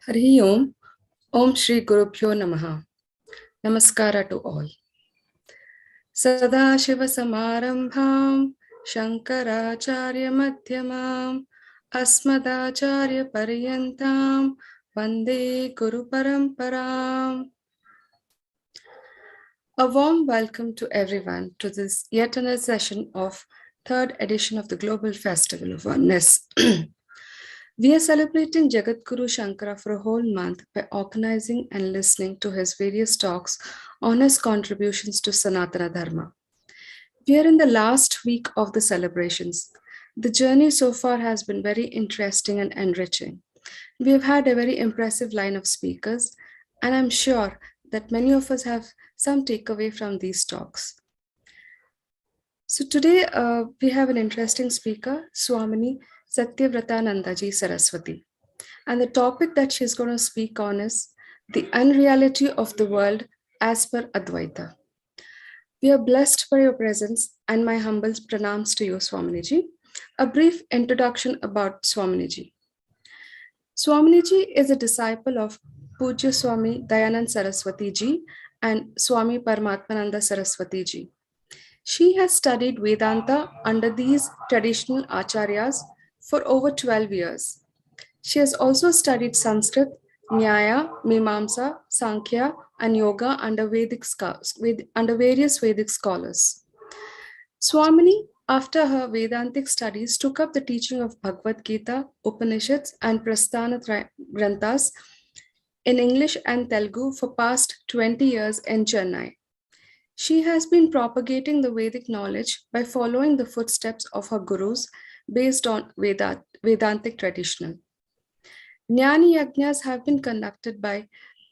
Hari Om, Om Shri Gurubhyo Namaha. Namaskara to all. Sadashiva Samarambham, Shankaracharya Madhyamam, Asmadacharya Paryantam, Vande Guru Paramparam. A warm welcome to everyone to this yet another session of third edition of the Global Festival of Oneness. We are celebrating Jagadguru Shankara for a whole month by organizing and listening to his various talks on his contributions to Sanatana Dharma. We are in the last week of the celebrations. The journey so far has been very interesting and enriching. We have had a very impressive line of speakers, and I'm sure that many of us have some takeaway from these talks. So today we have an interesting speaker, Swamini Satyavratananda ji Saraswati. And the topic that she's going to speak on is the unreality of the world as per Advaita. We are blessed for your presence and my humble pranams to you, Swamini ji. A brief introduction about Swamini ji. Swamini ji is a disciple of Pujya Swami Dayanand Saraswati ji and Swami Paramatmananda Saraswati ji. She has studied Vedanta under these traditional acharyas for over 12 years. She has also studied Sanskrit, Nyaya, Mimamsa, Sankhya, and Yoga under various Vedic scholars. Swamini, after her Vedantic studies, took up the teaching of Bhagavad Gita, Upanishads, and Prasthana Granthas in English and Telugu for past 20 years in Chennai. She has been propagating the Vedic knowledge by following the footsteps of her gurus based on Vedantic tradition. Jnani Yajnas have been conducted by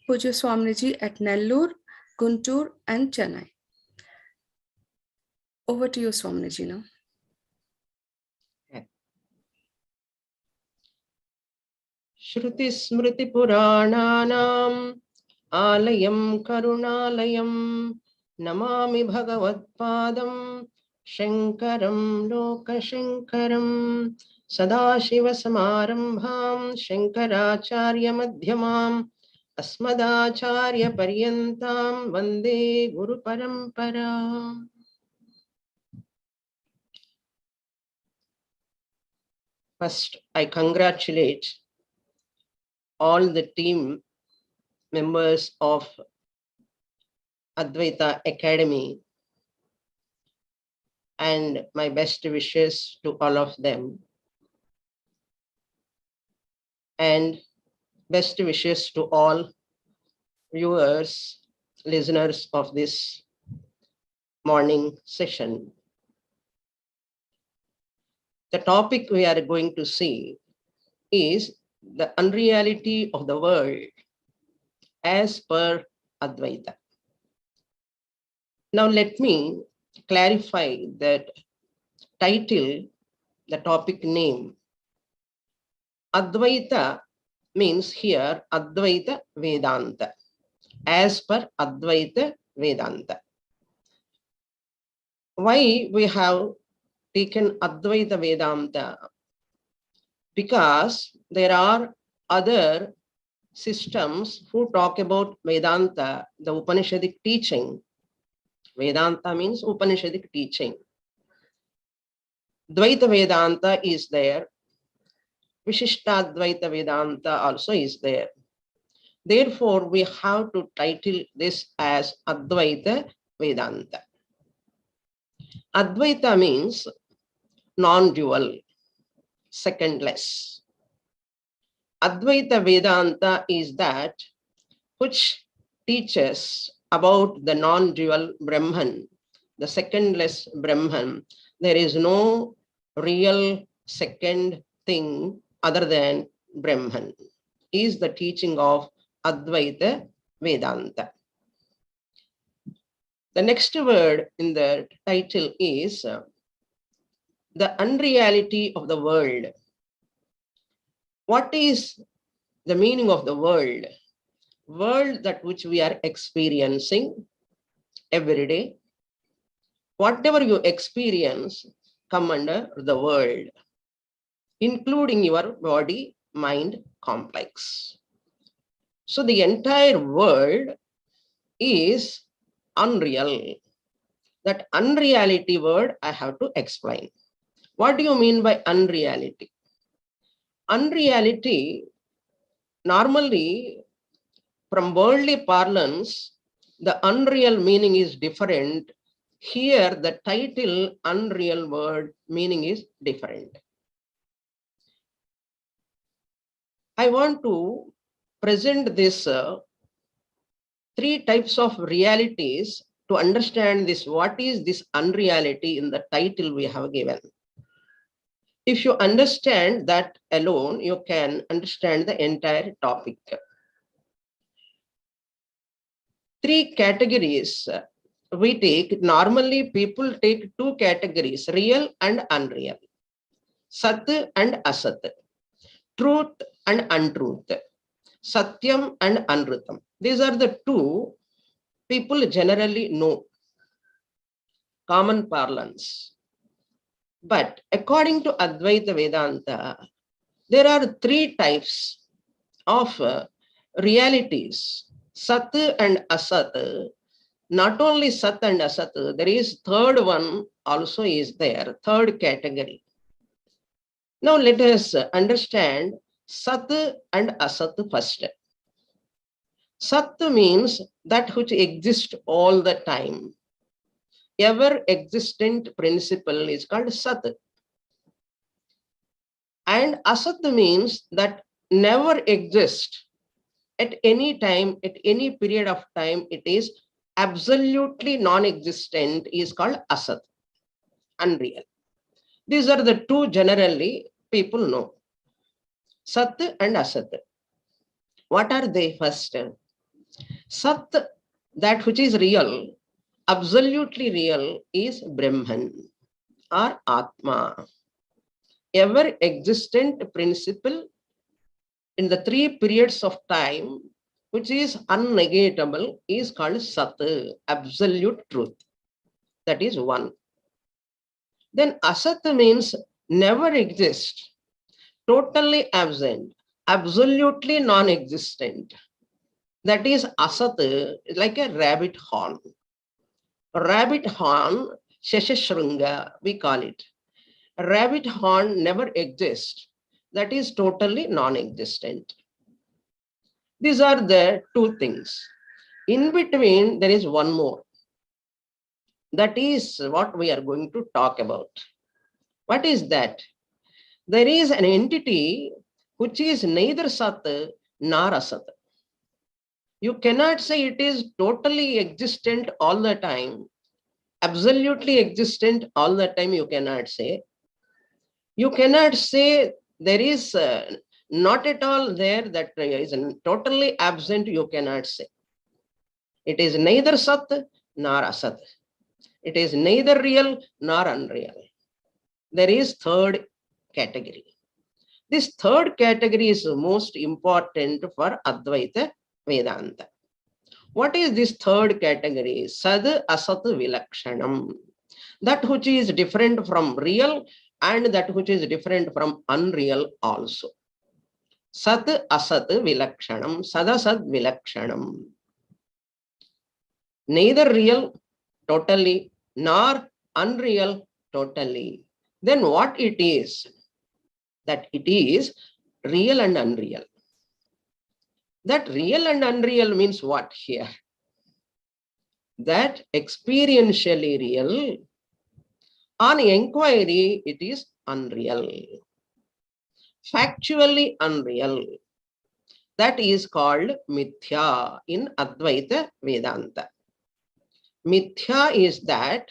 Pujya Swamiji at Nellore, Guntur, and Chennai. Over to you, Swamiji now. Shruti Smriti Purananam Alayam Karunalayam Namami Bhagavatpadam Shankaram Lokashankaram Sadashiva Samarambham Shankaracharya Madhyamam Asmadacharya Paryantam Vande Guru Paramparam. First, I congratulate all the team members of Advaita Academy and my best wishes to all of them. And best wishes to all viewers, listeners of this morning session. The topic we are going to see is the unreality of the world as per Advaita. Now let me clarify that title, the topic name. Advaita means here Advaita Vedanta, as per Advaita Vedanta. Why we have taken Advaita Vedanta? Because there are other systems who talk about Vedanta, the Upanishadic teaching. Vedanta means Upanishadic teaching. Dvaita Vedanta is there. Vishishtadvaita Vedanta also is there. Therefore, we have to title this as Advaita Vedanta. Advaita means non-dual, secondless. Advaita Vedanta is that which teaches about the non-dual Brahman, the secondless Brahman. There is no real second thing other than Brahman, is the teaching of Advaita Vedanta. The next word in the title is the unreality of the world. What is the meaning of the world? World that which we are experiencing every day. Whatever you experience come under the world, including your body, mind complex. So the entire world is unreal. That unreality word I have to explain. What do you mean by unreality? Unreality, normally from worldly parlance, the unreal meaning is different. Here, the title unreal word meaning is different. I want to present this three types of realities to understand this. What is this unreality in the title we have given? If you understand that alone, you can understand the entire topic. Three categories we take. Normally, people take two categories, real and unreal, Sat and Asat, truth and untruth, Satyam and Anrutam. These are the two people generally know, common parlance. But according to Advaita Vedanta, there are three types of realities, Sat and Asat. Not only Sat and Asat, there is third one also is there, third category. Now let us understand Sat and Asat first. Sat means that which exists all the time. Ever existent principle is called Sat. And Asat means that never exists at any time, at any period of time. It is absolutely non-existent, is called Asat, unreal. These are the two generally people know, Sat and Asat. What are they first? Sat, that which is real, absolutely real, is Brahman or Atma, ever existent principle in the three periods of time, which is unnegatable, is called Sat, absolute truth. That is one. Then Asat means never exist, totally absent, absolutely non-existent. That is Asat, like a rabbit horn. Rabbit horn, Sheshashrunga, we call it. Rabbit horn never exists. That is totally non-existent. These are the two things. In between, there is one more. That is what we are going to talk about. What is that? There is an entity which is neither Sat nor Asat. You cannot say it is totally existent all the time, absolutely existent all the time, you cannot say. You cannot say there is not at all there, that is totally absent, you cannot say. It is neither Sat nor Asat. It is neither real nor unreal. There is third category. This third category is most important for Advaita Vedanta. What is this third category? Sad Asat Vilakshanam. That which is different from real and that which is different from unreal also. Sat Asat Vilakshanam, Sadasad Vilakshanam. Neither real totally nor unreal totally. Then what it is? That it is real and unreal. That real and unreal means what here? That experientially real, on inquiry it is unreal, factually unreal. That is called mithya in Advaita Vedanta. Mithya is that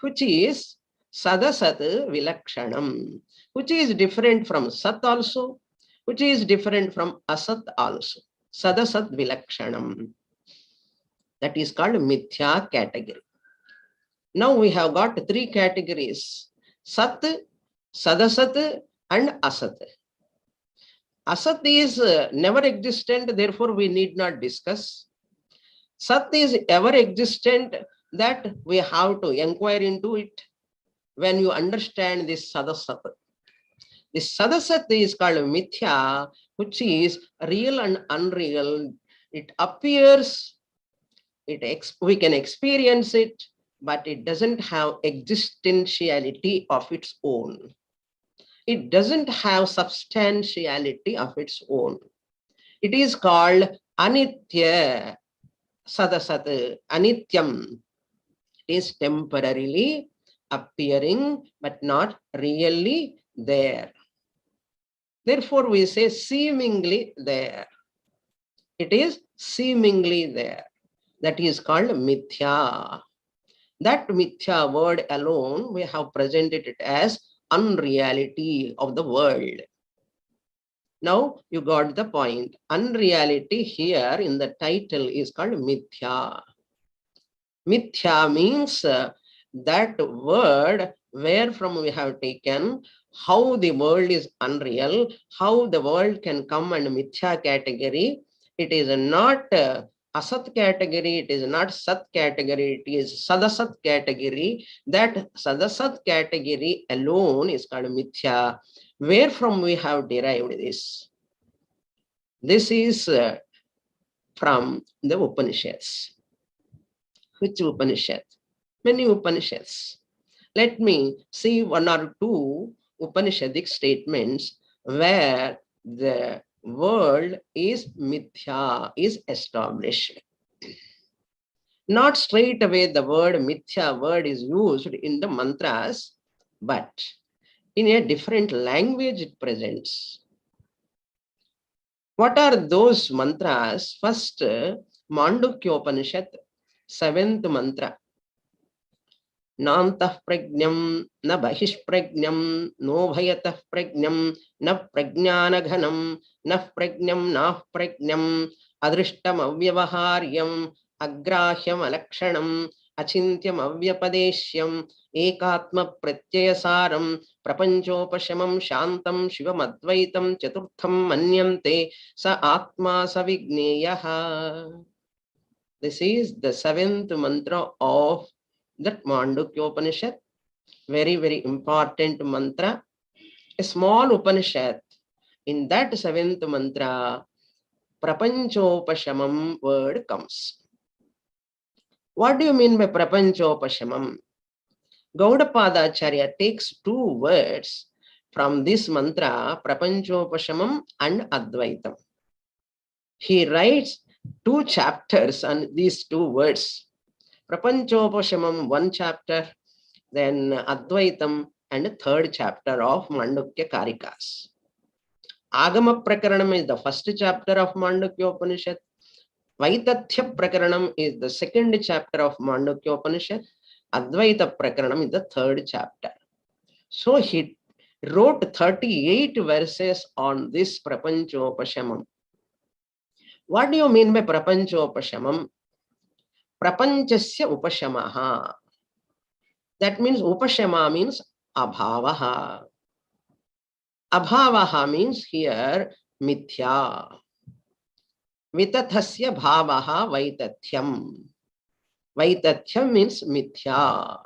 which is Sadasat Vilakshanam, which is different from Sat also, which is different from Asat also. Sadasat Vilakshanam. That is called Mithya category. Now we have got three categories: Sat, Sadasat, and Asat. Asat is never existent, therefore we need not discuss. Sat is ever existent, that we have to inquire into it when you understand this Sadasat. This Sadasat is called Mithya, which is real and unreal. It appears, we can experience it, but it doesn't have existentiality of its own. It doesn't have substantiality of its own. It is called Anitya Sadasat, Anityam. It is temporarily appearing, but not really there. Therefore, we say seemingly there. It is seemingly there. That is called Mithya. That Mithya word alone, we have presented it as unreality of the world. Now you got the point. Unreality here in the title is called Mithya. Mithya means that word where from we have taken how the world is unreal, how the world can come and Mithya category. It is not Asat category, it is not Sat category, it is Sadasat category. That Sadasat category alone is called Mithya. Where from we have derived this? This is from the Upanishads. Which Upanishad? Many Upanishads. Let me see one or two Upanishadic statements where the world is Mithya, is established. Not straight away the word Mithya word is used in the mantras, but in a different language it presents. What are those mantras? First, Mandukya Upanishad, 7th mantra. Nantah pragnam, na bahish pragnam, no bhayatah pragnam, na prajnanaghanam, na pragnam, nah pragnam, adrishtam avyavaharyam, agrahyam alakshanam, achintyam avyapadeshyam, ekatma pratyayasaram, prapanchopashamam shantam shivam advaitam chaturtham manyante sa atma savigneyaha. This is the 7th mantra of that Mandukya Upanishad. Very, very important mantra. A small Upanishad. In that 7th mantra, Prapanchopashamam word comes. What do you mean by Prapanchopashamam? Gaudapada Acharya takes two words from this mantra, Prapanchopashamam and Advaitam. He writes 2 chapters on these 2 words. Prapanchopashamam 1 chapter, then Advaitam and 3rd chapter of Mandukya Karikas. Agama Prakaranam is the 1st chapter of Mandukya Upanishad. Vaitathya Prakaranam is the 2nd chapter of Mandukya Upanishad. Advaita Prakaranam is the 3rd chapter. So he wrote 38 verses on this Prapanchopashamam. What do you mean by Prapanchopashamam? Prapanchasya upashamaha. That means upashama means abhavaha. Abhavaha means here mithya. Vitathasya bhavaha vaitathyam. Vaitathyam means mithya,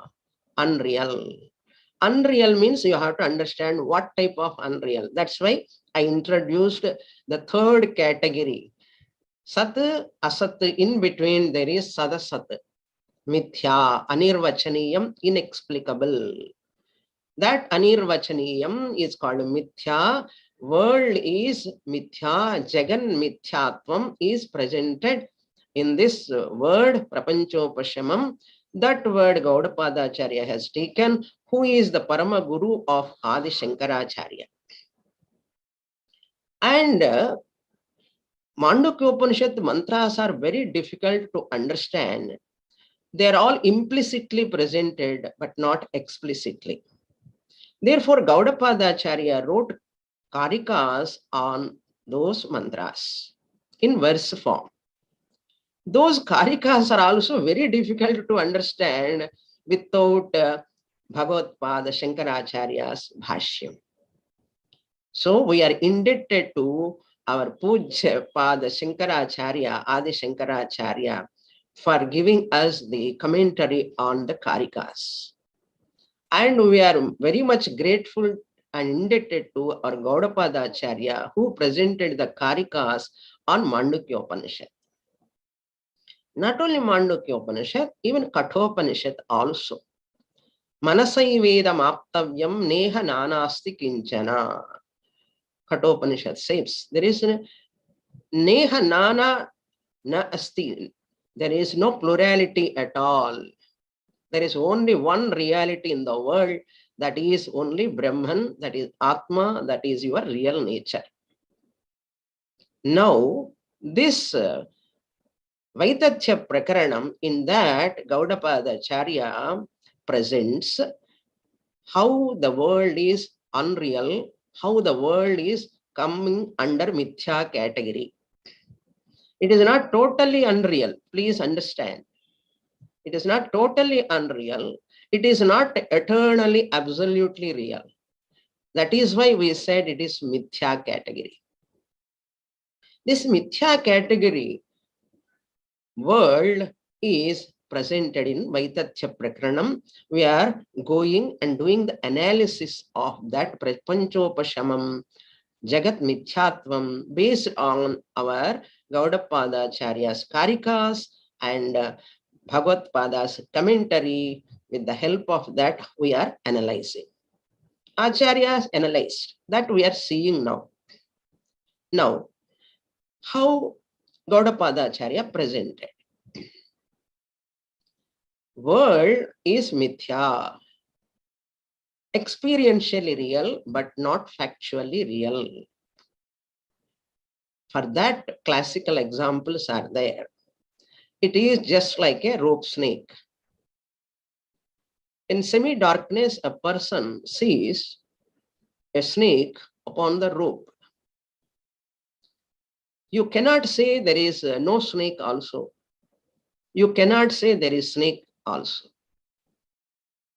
unreal. Unreal means you have to understand what type of unreal. That's why I introduced the 3rd category. Sat, Asat, in between there is Sadasat. Mithya, Anirvachaniyam, inexplicable. That Anirvachaniyam is called Mithya. World is Mithya. Jagan Mithyatvam is presented in this word, Prapanchopashamam. That word Gaudapada Acharya has taken, who is the Parama Guru of Adi Shankaracharya. And Mandukya Upanishad mantras are very difficult to understand. They are all implicitly presented, but not explicitly. Therefore, Gaudapadacharya wrote karikas on those mantras in verse form. Those karikas are also very difficult to understand without Bhagavad-pada Shankaracharya's bhashyam. So we are indebted to our Pujya Pada Shankaracharya, Adi Shankaracharya, for giving us the commentary on the karikas. And we are very much grateful and indebted to our Gaudapada Acharya, who presented the karikas on Mandukya Upanishad. Not only Mandukya Upanishad, even Kathopanishad also. Manasai Vedam Aptavyam Neha Nanasti Kinchana. Kathopanishad says there is Neha Nana Na Asti. There is no plurality at all. There is only one reality in the world, that is only Brahman, that is Atma, that is your real nature. Now, this Vaitachya Prakaranam, in that Gaudapada Acharya presents how the world is unreal, how the world is coming under Mithya category. It is not totally unreal, please understand. It is not totally unreal. It is not eternally, absolutely real. That is why we said it is Mithya category. This Mithya category world is presented in Vaitachya Prakaranam. We are going and doing the analysis of that Prapanchopashamam, Jagat Mithyatvam, based on our Gaudapada Acharya's Karikas and Bhagavad Pada's commentary. With the help of that, we are analyzing. Acharyas analyzed, that we are seeing now. Now, how Gaudapada Acharya presented? World is mithya, experientially real, but not factually real. For that, classical examples are there. It is just like a rope snake. In semi-darkness, a person sees a snake upon the rope. You cannot say there is no snake also. You cannot say there is snake also.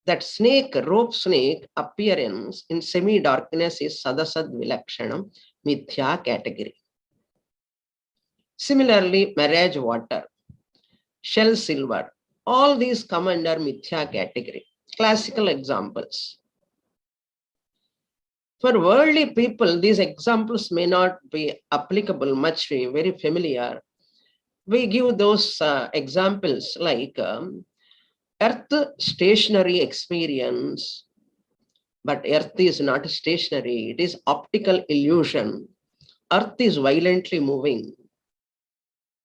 That snake, rope snake appearance in semi-darkness is sadasad vilakshanam, mithya category. Similarly, marriage water, shell silver, all these come under mithya category. Classical examples. For worldly people, these examples may not be applicable much, very familiar. We give those examples like earth stationary experience, but earth is not stationary, it is optical illusion. Earth is violently moving.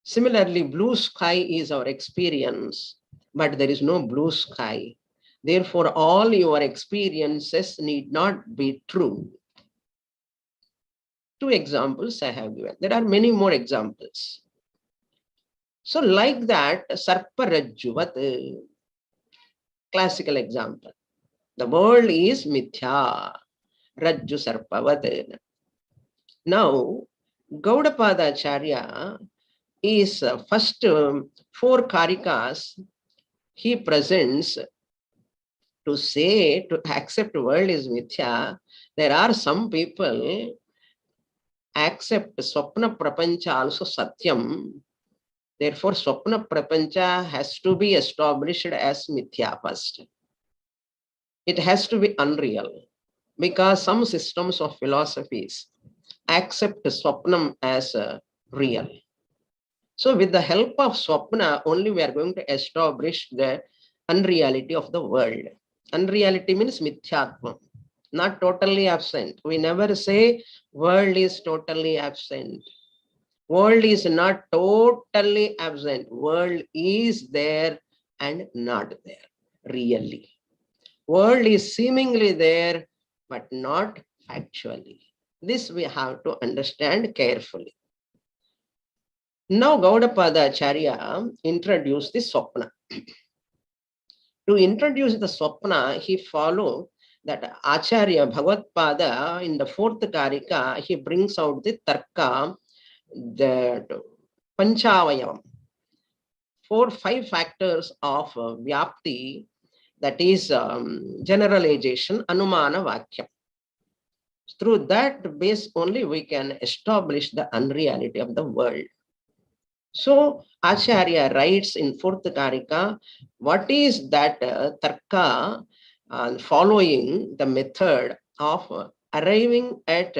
Similarly, blue sky is our experience, but there is no blue sky. Therefore, all your experiences need not be true. Two examples I have given. There are many more examples. So like that, sarparajjuvat, classical example. The world is mithya, rajju sarpavat. Now, Gaudapada Acharya is first four karikas he presents to say, to accept world is mithya. There are some people accept swapna prapancha also satyam. Therefore, swapna prapancha has to be established as mithya first. It has to be unreal, because some systems of philosophies accept swapnam as real. So with the help of swapna, only we are going to establish the unreality of the world. Unreality means mithyatvam, not totally absent. We never say world is totally absent. World is not totally absent. World is there and not there, really. World is seemingly there, but not factually. This we have to understand carefully. Now, Gaudapada Acharya introduced the swapna. To introduce the Swapna, he followed that Acharya Bhagavad-pada in the fourth Karika, he brings out the Tarka, the Panchavayam, 4-5 factors of Vyapti, that is generalization, Anumana Vakyam. Through that base only we can establish the unreality of the world. So Acharya writes in fourth Karika, what is that Tarka following the method of arriving at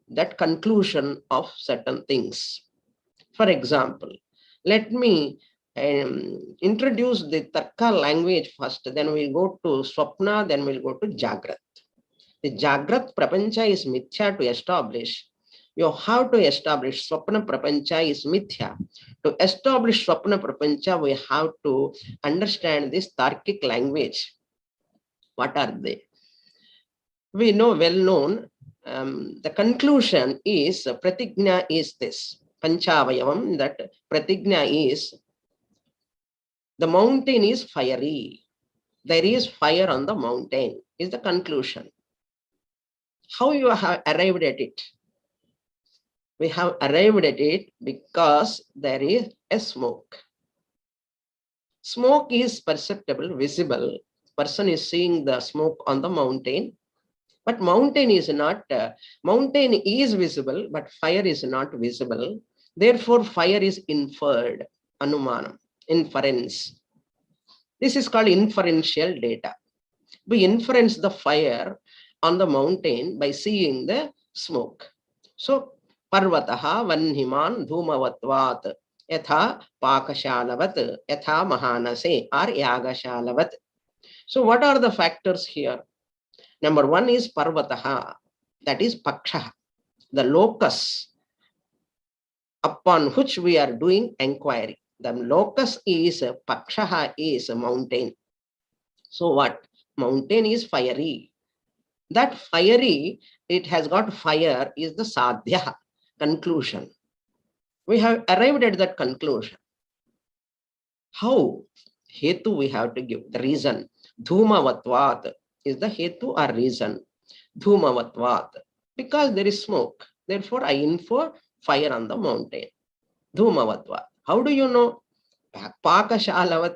that conclusion of certain things. For example, let me introduce the Tarka language first, then we'll go to Swapna, then we'll go to Jagrat. The Jagrat Prapancha is Mithya to establish. You have to establish Swapna Prapancha is Mithya. To establish Swapna Prapancha, we have to understand this Tarkic language. What are they? We know, well known, the conclusion is Pratigna is this. Panchavayam, that Pratigna is the mountain is fiery. There is fire on the mountain, is the conclusion. How you have arrived at it? We have arrived at it because there is a smoke. Smoke is perceptible, visible. Person is seeing the smoke on the mountain, but mountain is not, mountain is visible, but fire is not visible. Therefore, fire is inferred, anumanam, inference. This is called inferential data. We inference the fire on the mountain by seeing the smoke. So, Parvataha Vanhiman Dhumavatvat Yatha Pakashalavat Yatha Mahanase or Yagashalavat. So, what are the factors here? Number one is Parvataha, that is Paksha, the locus upon which we are doing inquiry. The locus is Paksha, is a mountain. So, what? Mountain is fiery. That fiery, it has got fire, is the sadhya, conclusion. We have arrived at that conclusion. How? Hetu we have to give, the reason. Dhumavatvat is the hetu or reason. Dhumavatvat, because there is smoke. Therefore, I infer fire on the mountain. Dhumavatvat. How do you know? Pakashalavat.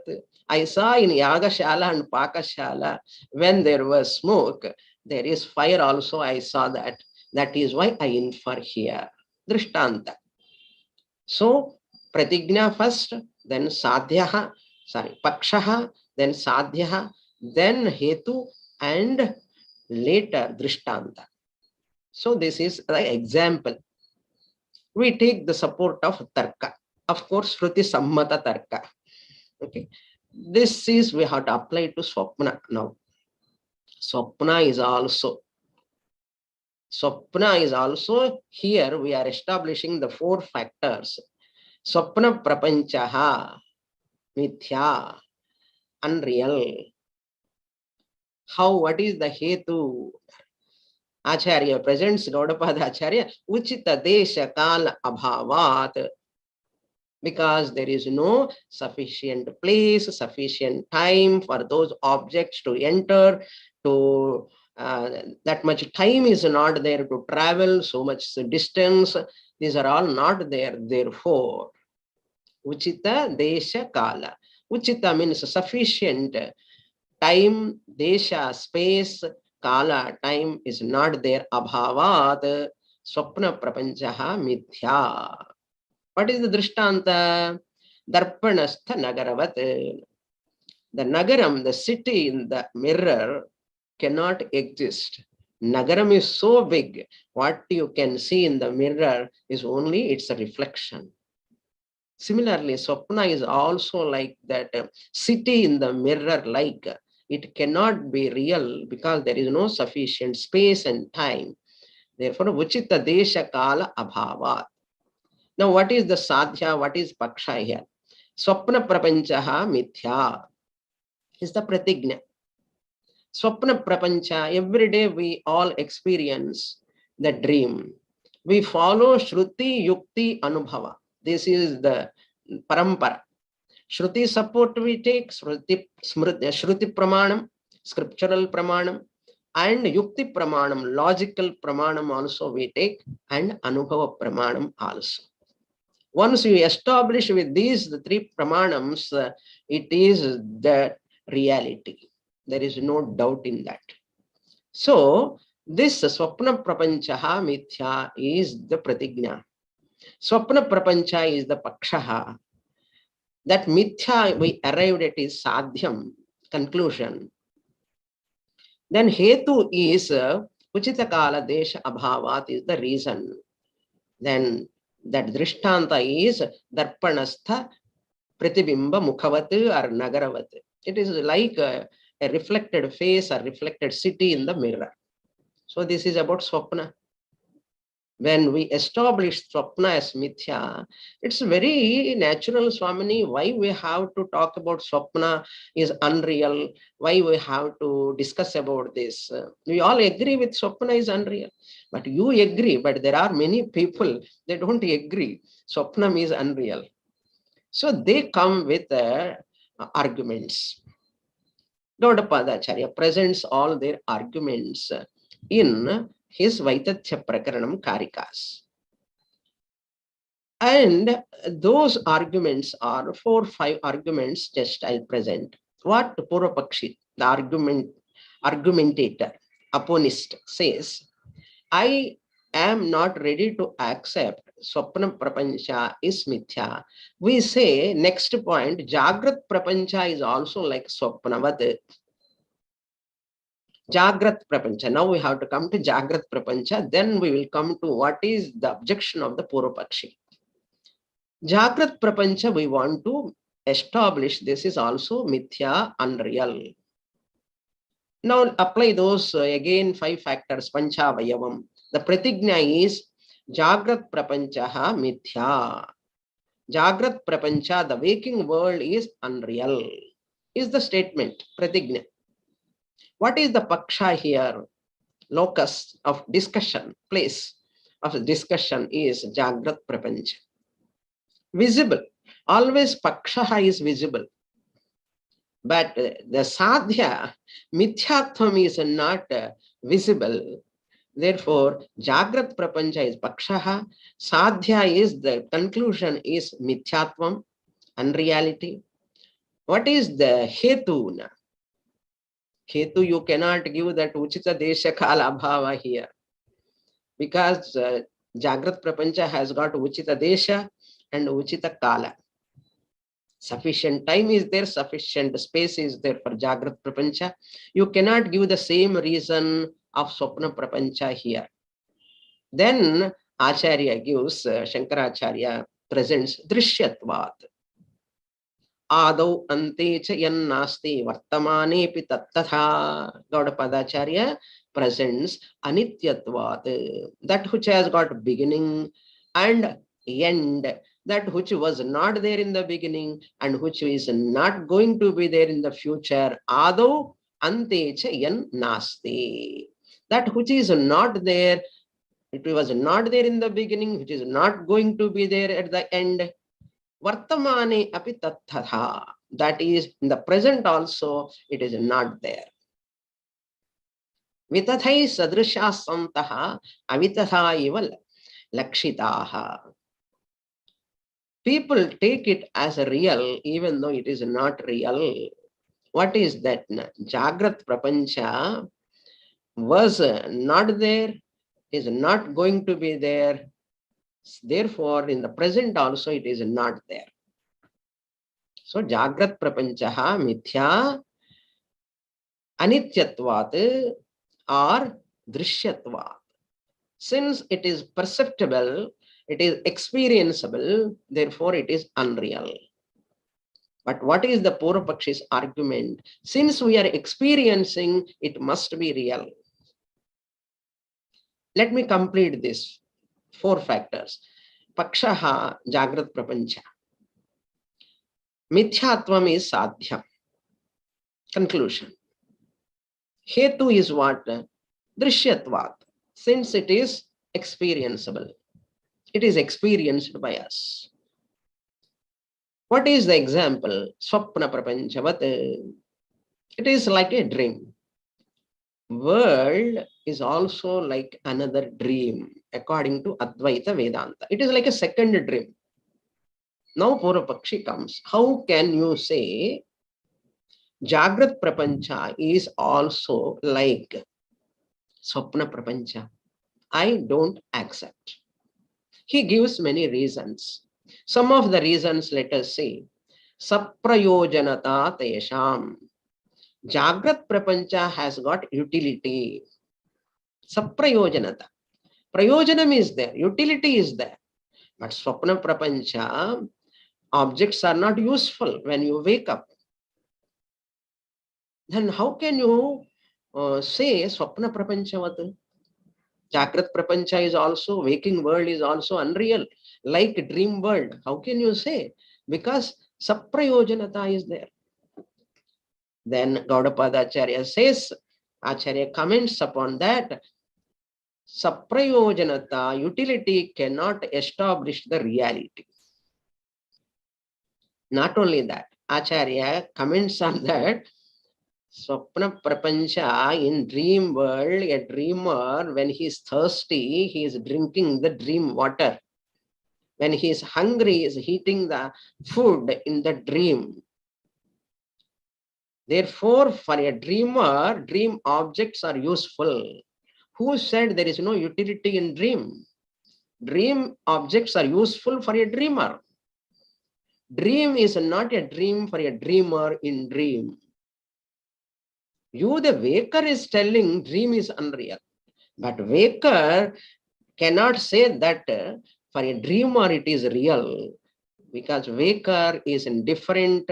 I saw in Yagashala and Pakashala, when there was smoke, there is fire also, I saw that. That is why I infer here. Drishtanta. So, Pratigna first, then Sadhyaha, Pakshaha, then Sadhyaha, then Hetu, and later Drishtanta. So, this is the example. We take the support of Tarka. Of course, Shruti Sammata Tarka. Okay. This is we have to apply to Swapna now. Swapna is also here we are establishing the 4 factors. Swapna Prapanchaha, Mithya, unreal. How, what is the Hetu? Acharya presents Gaudapada Acharya, Uchita Desha Kala Abhavat. Because there is no sufficient place, sufficient time for those objects to enter, to that much time is not there to travel, so much distance. These are all not there. Therefore, Uchita Desha Kala. Uchita means sufficient time, Desha, space, Kala, time is not there. Abhavat, Swapna Prapanchaha Mithya. What is the Drishtanta? Darpanastha Nagaravat. The Nagaram, the city in the mirror, cannot exist. Nagaram is so big, what you can see in the mirror is only its a reflection. Similarly, Swapna is also like that city in the mirror, like it cannot be real because there is no sufficient space and time. Therefore, Uchita Desha Kala Abhavat. Now, what is the sadhya? What is paksha here? Swapna prapanchaha mithya is the pratigna. Swapna prapancha, every day we all experience the dream. We follow Shruti, Yukti, Anubhava. This is the parampara. Shruti support we take, Shruti Pramanam, scriptural Pramanam, and Yukti Pramanam, logical Pramanam also we take, and Anubhava Pramanam also. Once you establish with these the three Pramanams, it is the reality. There is no doubt in that. So, this Swapna Prapanchaha Mithya is the Pratigna. Swapna Prapancha is the Pakshaha. That Mithya we arrived at is Sadhyam, conclusion. Then Hetu is Uchita Kala Desha Abhavat is the reason. Then that Drishtanta is Darpanastha Pratibimba Mukhavat or Nagaravat. It is like a reflected face or reflected city in the mirror. So this is about Swapna. When we establish Swapna as Mithya, it's very natural, Swamini, why we have to talk about Swapna is unreal, why we have to discuss about this. We all agree with Swapna is unreal, but you agree, but there are many people, they don't agree. Swapna is unreal. So they come with arguments. Gaudapadacharya presents all their arguments in his Vaitatya Prakaranam Karikas. And those arguments are 4 or 5 arguments, just I'll present. What Purvapakshi, the argumentator, opponist says, I am not ready to accept Swapna Prapancha is Mithya. We say, next point, Jagrat Prapancha is also like Swapnavat. Jagrat Prapancha. Now we have to come to Jagrat Prapancha. Then we will come to what is the objection of the Purvapakshi. Jagrat Prapancha, we want to establish this is also Mithya, unreal. Now apply those again 5 factors, Pancha Vayavam. The Pratigna is Jagrat Prapanchaha Mithya. Jagrat Prapancha, the waking world is unreal, is the statement, Pratigna. What is the Paksha here? Locus of discussion, place of discussion is Jagrat Prapancha. Visible. Always Pakshaha is visible. But the Sadhya, Mithyatvam is not visible. Therefore, Jagrat Prapancha is Pakshaha. Sadhya is the conclusion is Mithyatvam, unreality. What is the Hetu? Hetu, you cannot give that Uchita Desha Kala Bhava here. Because Jagrat Prapancha has got Uchita Desha and Uchita Kala. Sufficient time is there, sufficient space is there for Jagrat Prapancha. You cannot give the same reason of Swapna Prapancha here. Then Acharya gives, Shankaracharya presents Drishyatvat. Adau ante cha yan nasti vartamane pi tattatha. Gaudapadacharya presents Anityatvat. That which has got beginning and end. That which was not there in the beginning and which is not going to be there in the future. Adau ante cha yan nasti. That which is not there, it was not there in the beginning, which is not going to be there at the end. Vartamane api tattatha. That is, in the present also, it is not there. Vitathai sadrisha santaha avitatha ival lakshitaha. People take it as a real, even though it is not real. What is that? Jagrat Prapancha was not there, is not going to be there. Therefore, in the present also, it is not there. So, Jagrat Prapanchaha Mithya Anityatvat or Drishyatvat. Since it is perceptible, it is experienceable, therefore it is unreal. But what is the Purvapakshi's argument? Since we are experiencing, it must be real. Let me complete this. 4 factors. Pakshaha, Jagrat Prapancha. Mithyatvam is Sadhyam. Conclusion. Hetu is what? Drishyatvat. Since it is experienceable. It is experienced by us. What is the example? Swapna prapanchavat. It is like a dream. World is also like another dream, according to Advaita Vedanta. It is like a second dream. Now Purvapakshi comes. How can you say Jagrat Prapancha is also like Swapna Prapancha? I don't accept. He gives many reasons. Some of the reasons, let us see. Saprayojanata tesham. Jagrat Prapancha has got utility. Saprayojanata. Prayojanam is there, utility is there. But Swapna Prapancha, objects are not useful when you wake up. Then how can you say Swapna Prapanchavat? Jagrat Prapancha is also, waking world is also unreal, like dream world. How can you say? Because Saprayojanata is there. Then Gaudapada Acharya says, Acharya comments upon that, Saprayojanata, utility cannot establish the reality. Not only that, Acharya comments on that, Swapna Prapancha, in dream world, a dreamer, when he is thirsty, he is drinking the dream water. When he is hungry, he is eating the food in the dream. Therefore, for a dreamer, dream objects are useful. Who said there is no utility in dream? Dream objects are useful for a dreamer. Dream is not a dream for a dreamer in dream. You, the waker, is telling dream is unreal. But waker cannot say that for a dreamer it is real, because waker is in different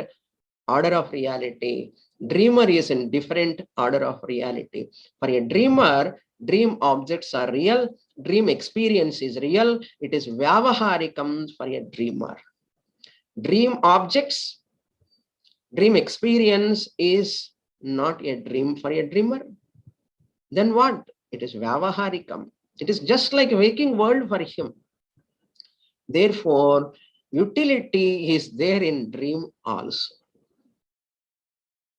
order of reality. Dreamer is in different order of reality. For a dreamer, dream objects are real, dream experience is real. It is vyavaharikam for a dreamer. Dream objects, dream experience is not a dream for a dreamer. Then what? It is vyavaharikam. It is just like a waking world for him. Therefore, utility is there in dream also.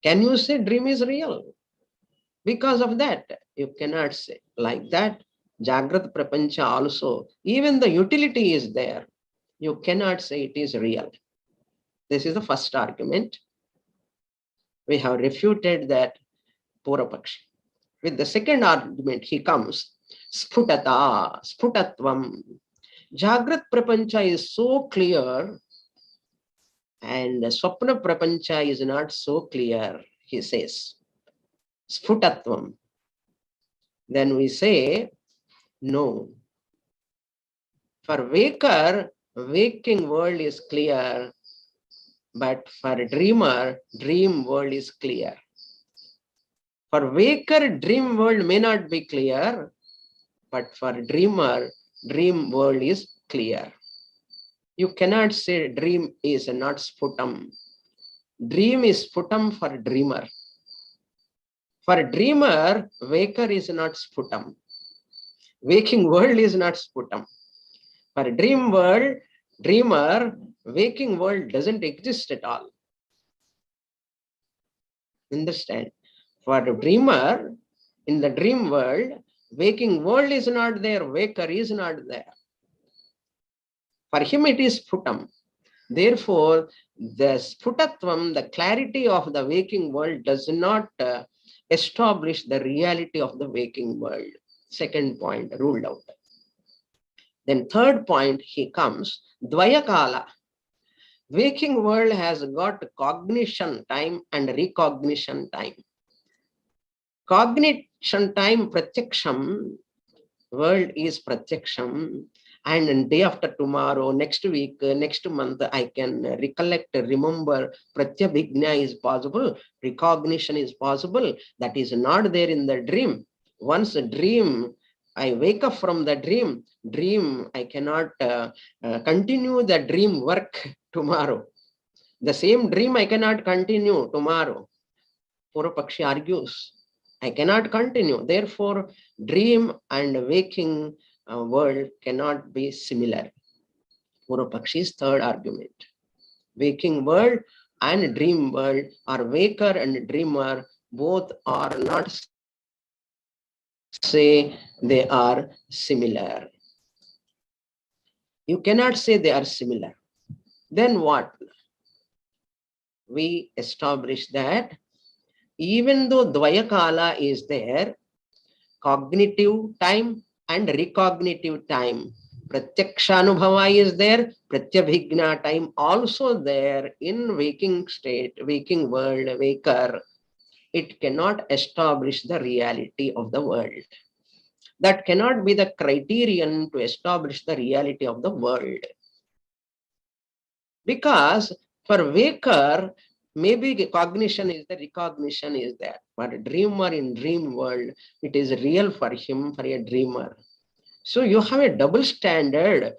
Can you say dream is real? Because of that, you cannot say like that. Jagrat Prapancha also, even the utility is there. You cannot say it is real. This is the first argument. We have refuted that Purvapakshi. With the second argument, he comes, Sputata, Sputatvam. Jagrat Prapancha is so clear and Swapna Prapancha is not so clear, he says. Sputatvam. Then we say, no. For waker, waking world is clear, but for dreamer, dream world is clear. For waker, dream world may not be clear, but for dreamer, dream world is clear. You cannot say dream is not sputam. Dream is sputam for dreamer. For dreamer, waker is not sputam. Waking world is not sputam. For dream world, dreamer, waking world doesn't exist at all. Understand? For the dreamer, in the dream world, waking world is not there, waker is not there. For him it is sputam. Therefore, the sputatvam, the clarity of the waking world, does not establish the reality of the waking world. Second point ruled out. Then third point, he comes, dvayakala. Waking world has got cognition time and recognition time. Cognition time, pratyaksham, world is pratyaksham, and day after tomorrow, next week, next month, I can recollect, remember, pratyabhigna is possible, recognition is possible. That is not there in the dream. Once a dream, I wake up from the dream, I cannot continue the dream work tomorrow. The same dream I cannot continue tomorrow. Purvapakshi argues, I cannot continue. Therefore, dream and waking world cannot be similar. Purvapakshi's third argument. Waking world and dream world, or waker and dreamer, both are not say they are similar. You cannot say they are similar. Then what? We establish that even though Dvayakala is there, cognitive time and recognitive time, Pratyakshanubhava is there, Pratyabhigna time also there in waking state, waking world, waker. It cannot establish the reality of the world. That cannot be the criterion to establish the reality of the world. Because for waker, maybe cognition is there, recognition is there. For a dreamer in dream world, it is real for him, for a dreamer. So you have a double standard.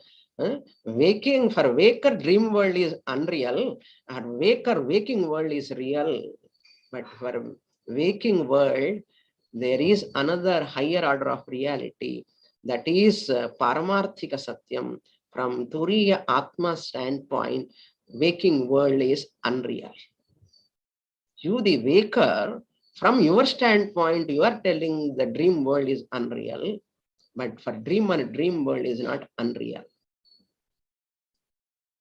Waking for waker, dream world is unreal, and waker, waking world is real. But for waking world, there is another higher order of reality. That is Paramarthika Satyam. From Turiya Atma standpoint, waking world is unreal. You, the waker, from your standpoint, you are telling the dream world is unreal, but for dreamer, dream world is not unreal.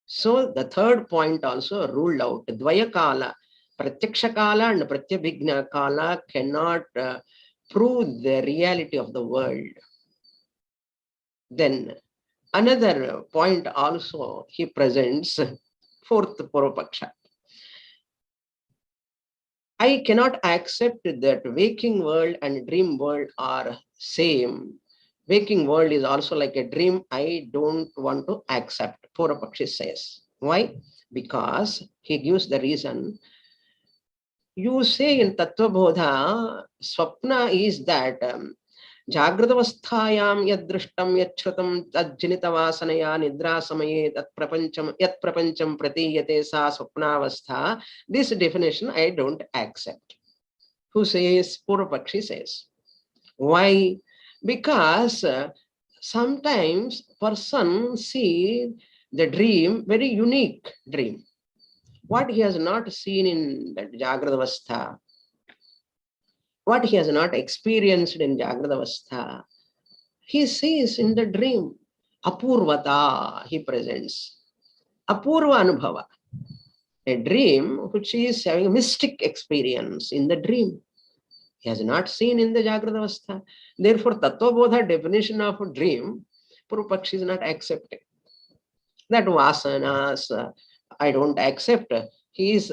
So the third point also ruled out. Dvayakala, Pratyakshakala and Pratyabhigna Kala cannot prove the reality of the world. Then another point also he presents, fourth Purvapaksha. I cannot accept that waking world and dream world are same. Waking world is also like a dream. I don't want to accept, Purvapakshi says. Why? Because he gives the reason. You say in Tattva Bodha, Swapna is that Jagradavasthayam yad drishtam yad shrutam tad jinitavasanaya nidra samaye tat prapancham pratiyate sa swapnavastha. This definition I don't accept. Who says? Purvapakshi says. Why? Because sometimes person see the dream, very unique dream. What he has not seen in that Jagradavastha, what he has not experienced in Jagradavastha, he sees in the dream. Apurvata he presents. Apurva Anubhava. A dream which is having a mystic experience in the dream. He has not seen in the Jagradavastha. Therefore, Tattva Bodha definition of a dream, Purvapakshi is not accepting. That vasanas, I don't accept. He is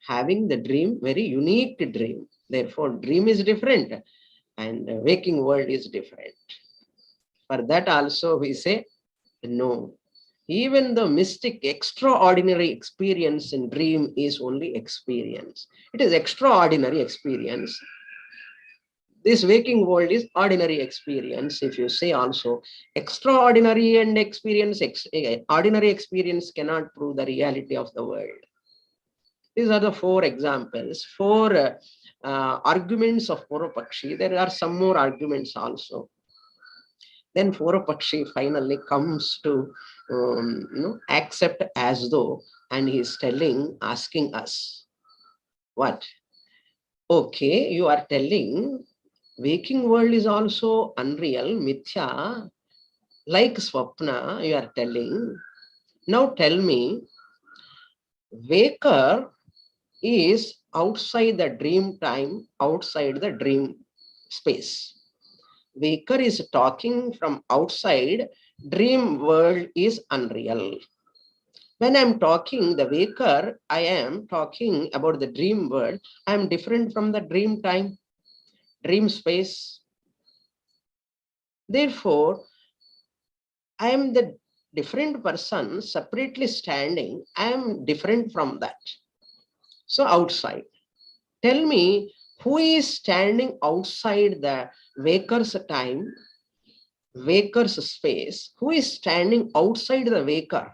having the dream, very unique dream. Therefore, dream is different and waking world is different. For that also we say, no. Even the mystic extraordinary experience in dream is only experience. It is extraordinary experience. This waking world is ordinary experience. If you say also extraordinary and experience, ordinary experience cannot prove the reality of the world. These are the four examples, four arguments of Purvapakshi. There are some more arguments also. Then Purvapakshi finally comes to accept as though, and he is telling, asking us, what? Okay, you are telling waking world is also unreal, mithya, like swapna, you are telling. Now tell me, waker is outside the dream time, outside the dream space. Waker is talking from outside, dream world is unreal. When I'm talking the waker, I am talking about the dream world. I am different from the dream time, dream space. Therefore, I am the different person separately standing. I am different from that. So outside. Tell me, who is standing outside the waker's time, waker's space? Who is standing outside the waker?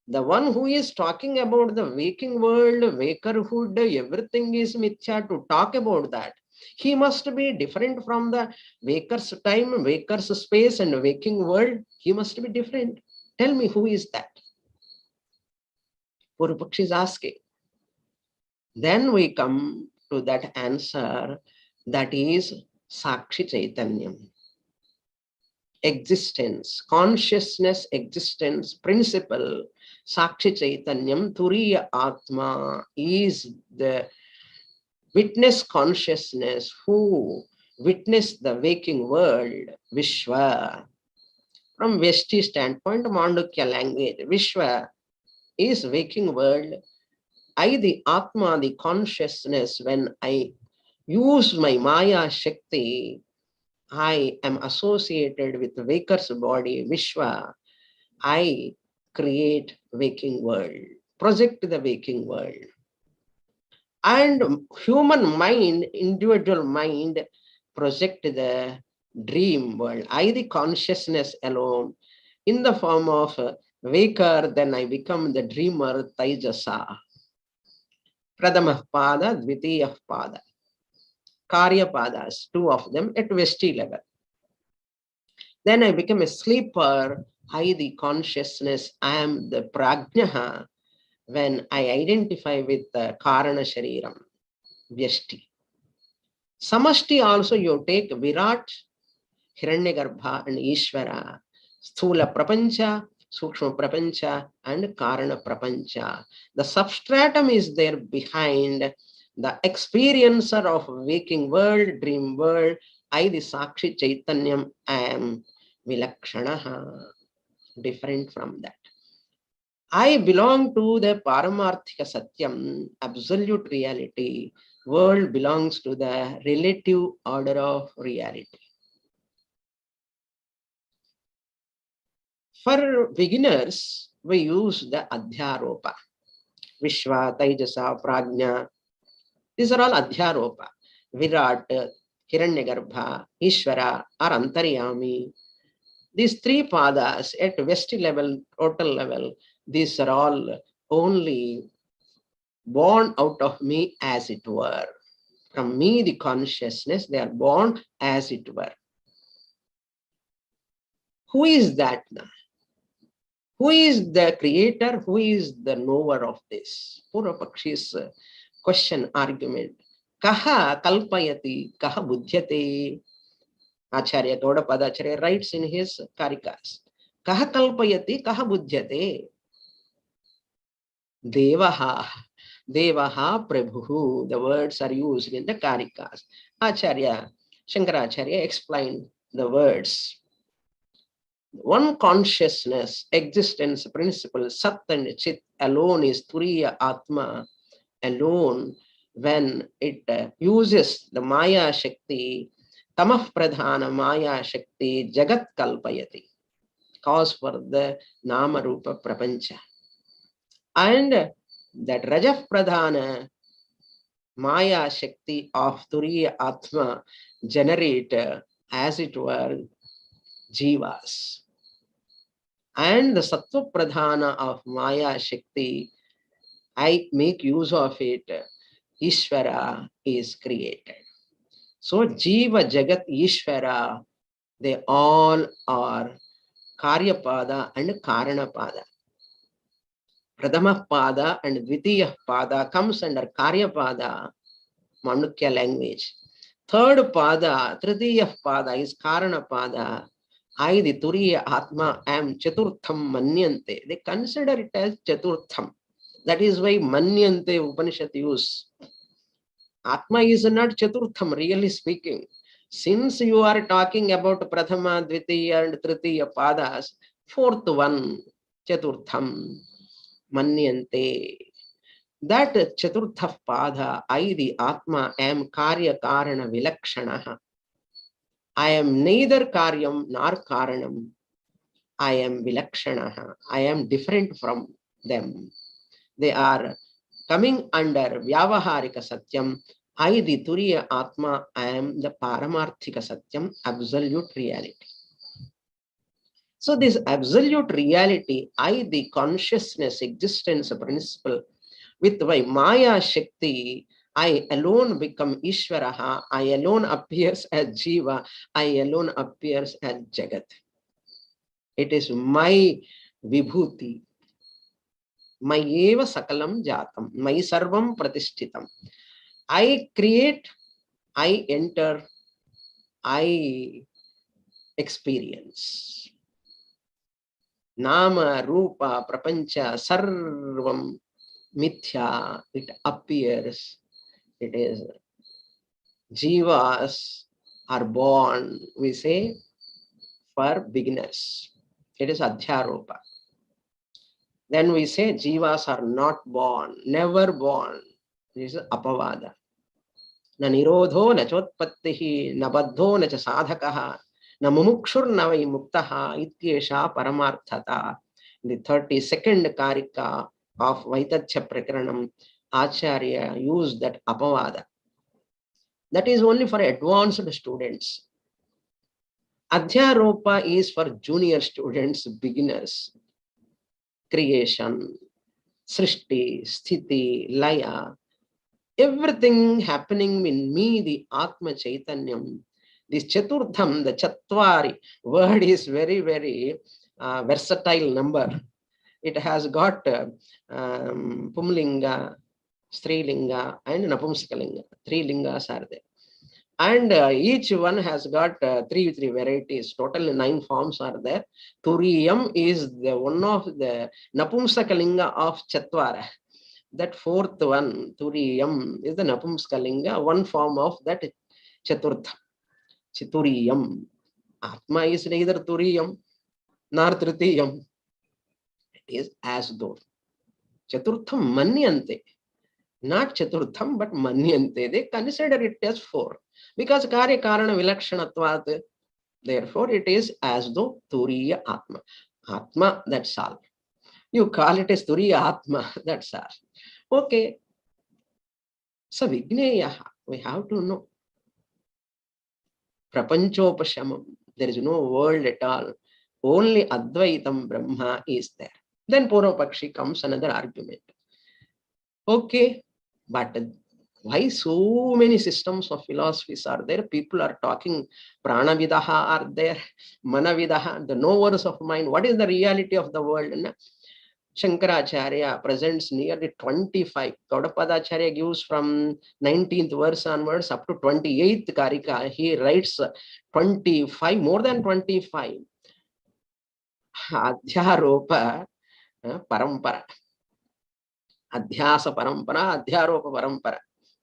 The one who is talking about the waking world, wakerhood, everything is mithya to talk about that. He must be different from the waker's time, waker's space and waking world. He must be different. Tell me who is that? Purupakshi is asking. Then we come to that answer, that is Sakshi Chaitanyam. Existence, consciousness, existence, principle, Sakshi Chaitanyam, Turiya Atma is the witness consciousness who witnessed the waking world, Vishwa. From Vesti standpoint, Mandukya language, Vishwa is waking world. I, the Atma, the consciousness, when I use my Maya Shakti, I am associated with the waker's body, Vishwa. I create waking world, project the waking world. And human mind, individual mind, project the dream world. I, the consciousness alone, in the form of waker, then I become the dreamer, Taijasa. Pradamah Pada, Dvitiyah Pada. Karya Padas, two of them at Vesti level. Then I become a sleeper, I, the consciousness, I am the Prajnaha, when I identify with the Karana Shariram, Vyashti. Samashti also you take Virat, Hiranyagarbha and Ishvara, Sthula Prapancha, Sukshma Prapancha and Karana Prapancha. The substratum is there behind the experiencer of waking world, dream world. I, the Sakshi Chaitanyam, am Vilakshanaha, different from that. I belong to the Paramarthika Satyam, absolute reality. World belongs to the relative order of reality. For beginners, we use the Adhyaropa. Vishwa, Taijasa, Prajna. These are all Adhyaropa. Virat, Hiranyagarbha, Ishvara, or Antaryami. These three padas at Vesti level, total level, these are all only born out of me, as it were. From me, the consciousness, they are born as it were. Who is that now? Who is the creator? Who is the knower of this? Purvapakshi's question, argument. Kaha kalpayati, kaha budhyate? Acharya Gaudapadacharya writes in his Karikas. Kaha kalpayati, kaha budhyate? Devaha. Devaha Prabhu. The words are used in the Karikas. Acharya Shankaracharya explained the words. One consciousness, existence principle, Sat and Chit alone is Turiya Atma alone. When it uses the Maya Shakti, Tamah Pradhana Maya Shakti, Jagat Kalpayati, cause for the Nama Rupa Prapancha. And that Rajah Pradhana Maya Shakti of Turiya Atma generate, as it were, Jivas. And the Sattva Pradhana of Maya Shakti, I make use of it, Ishvara is created. So Jiva, Jagat, Ishvara, they all are Karyapada and Karanapada. Pradama Pada and Dvitiya Pada comes under Karyapada, Mandukya language. Third Pada, Tritiya Pada is Karanapada. I, the Turiya Atma, am Chaturtham Manyante. They consider it as Chaturtham. That is why Manyante Upanishad use. Atma is not Chaturtham, really speaking. Since you are talking about Prathama, Dvitiya and Tritiya Padas, fourth one, Chaturtham Manyante. That Chaturtha Pada, I, the Atma, am Karya Karana Vilakshanaha. I am neither Karyam nor Karanam. I am Vilakshanaha. I am different from them. They are coming under Vyavaharika Satyam. I, the Turiya Atma, I am the Paramarthika Satyam, absolute reality. So this absolute reality, I, the consciousness, existence principle, with my Maya Shakti, I alone become Ishvaraha, I alone appears as Jiva, I alone appears as Jagat. It is my Vibhuti. Mayeva sakalam jatam. Mai sarvam pratishthitam. I create, I enter, I experience. Nama, Rupa, Prapancha, Sarvam, Mithya, it appears. It is Jivas are born, we say, for beginners. It is Adhyaropa. Then we say Jivas are not born, never born. This is Apavada. Na nirodho na chotpattihi na baddho na cha sadhakaha na mumukshur na vai muktaha ityesha paramarthata. The 32nd karika of Vaitachya Prakaranam, Acharya used that Apavada. That is only for advanced students. Adhyaropa is for junior students, beginners. Creation, Srishti, Sthiti, Laya, everything happening in me, the Atma Chaitanyam. This Chaturtham, the Chatvari word is very, very versatile number. It has got Pumlinga, Strilinga, and Napumsakalinga. 3 lingas are there. And each one has got three varieties. Total 9 forms are there. Turiyam is the one of the Napumsakalinga of Chatvara. That 4th one, Turiyam, is the Napumsakalinga, one form of that Chaturtha. Chituriyam. Atma is neither Turiyam nor Tritiyam. It is as though. Chaturtham Manyante. Not Chaturtham, but Manyante. They consider it as 4. Because Karya Karana Vilakshanatvat, therefore it is as though Turiya Atma. Atma, that's all. You call it as Turiya Atma, that's all. Okay. So Vigneya, we have to know. Prapanchopashamam. There is no world at all. Only Advaitam Brahma is there. Then Purvapakshi comes another argument. Okay, but why so many systems of philosophies are there? People are talking, Pranavidaha are there, Manavidaha, the knowers of mind. What is the reality of the world? Shankaracharya presents nearly 25. Gaudapadacharya gives from 19th verse onwards up to 28th Karika. He writes 25, more than 25. Adhyaropa Parampara. Adhyasa Parampara, Adhyaropa Parampara.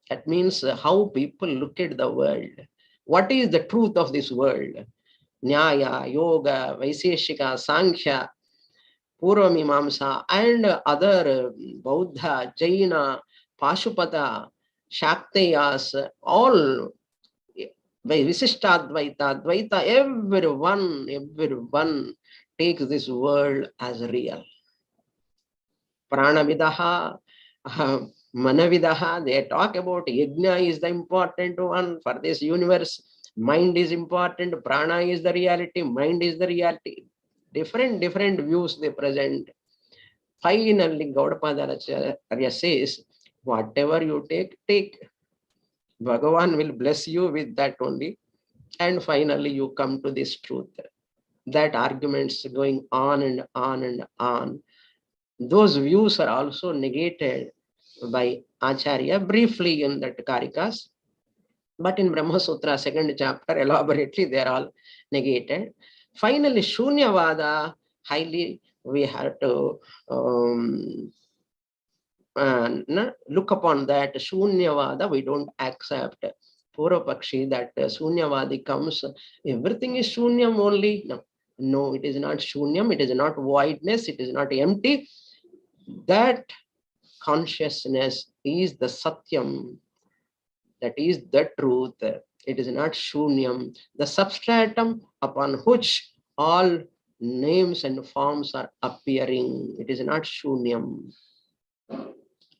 That means how people look at the world. What is the truth of this world? Nyaya, Yoga, Vaiseshika, Sankhya, Purvamimamsa, and other Buddha, Jaina, Pashupata, Shakteyas, all Visishtadvaita, Advaita, everyone takes this world as real. Pranavidaha, Manavidaha, they talk about Yajna is the important one for this universe. Mind is important, Prana is the reality, mind is the reality. Different views they present. Finally, Gaudapadacharya says, whatever you take. Bhagavan will bless you with that only. And finally, you come to this truth. That arguments going on and on and on. Those views are also negated by Acharya briefly in that Karikas. But in Brahma Sutra, 2nd chapter, elaborately, they are all negated. Finally, Shunyavada, highly we have to look upon that. Shunyavada, we don't accept. Purvapakshi, that Shunyavadi comes, everything is Shunyam only. No, it is not Shunyam, it is not voidness, it is not empty. That consciousness is the Satyam. That is the truth. It is not Shunyam, the substratum upon which all names and forms are appearing. It is not Shunyam.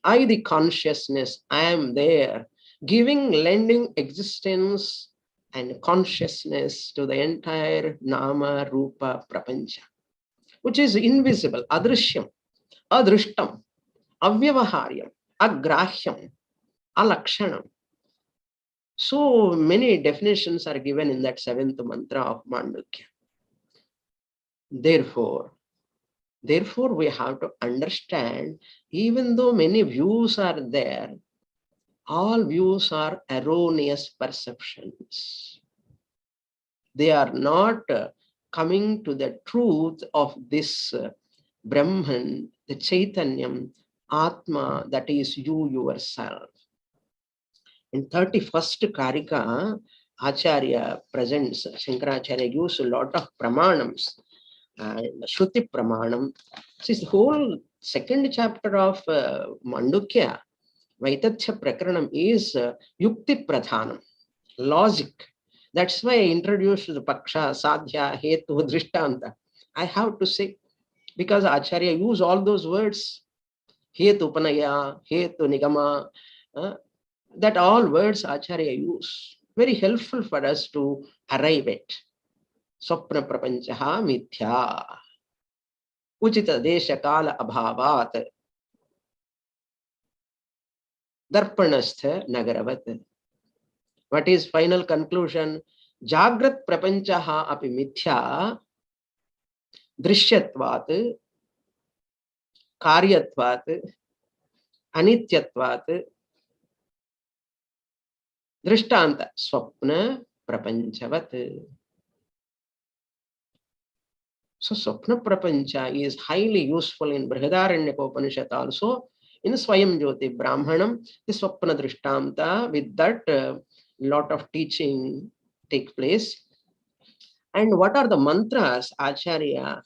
I, the consciousness, I am there, lending existence and consciousness to the entire Nama, Rupa, Prapancha, which is invisible, Adrishyam, Adrishtam, Avyavaharyam, Agrahyam, Alakshanam. So many definitions are given in that 7th mantra of Mandukya. Therefore, Therefore, we have to understand, even though many views are there, all views are erroneous perceptions. They are not coming to the truth of this Brahman, the Chaitanyam, Atma, that is you yourself. In 31st Karika, Acharya presents, Shankaracharya gives a lot of pramanams, and Shruti pramanam. This whole second chapter of Mandukya, Vaitathya Prakaranam, is Yukti Pradhanam, logic. That's why I introduced the Paksha, Sadhya, Hetu, Drishtanta. I have to say, because Acharya use all those words, Hetu Panaya, Hetu Nigama, that all words Acharya use. Very helpful for us to arrive at. Swapna Prapanchaha Mithya. Uchita Desha Kala Abhavat. Darpanastha Nagaravat. What is final conclusion? Jagrat Prapanchaha api Mithya. Drishyatvat. Karyatvat. Anityatvat. Drishtanta Swapna Prapanchavat. So Swapna Prapancha is highly useful in Brihadaranyaka Upanishad also. In Swayam Jyoti Brahmanam, the Swapna Drishtanta, with that lot of teaching take place. And what are the mantras Acharya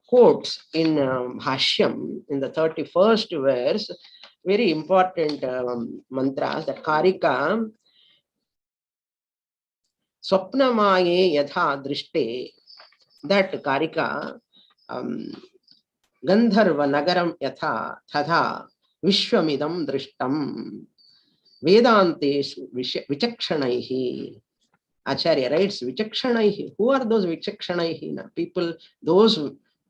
quotes in Bhashyam in the 31st verse? Very important mantras that Karika Swapna Maye Yatha Drishte, that Karika Gandharva Nagaram Yatha Tadha Vishwamidam Drishtam Vedantesh Vichakshanaihi. Acharya writes Vichakshanaihi. Who are those Vichakshanaihi? People, those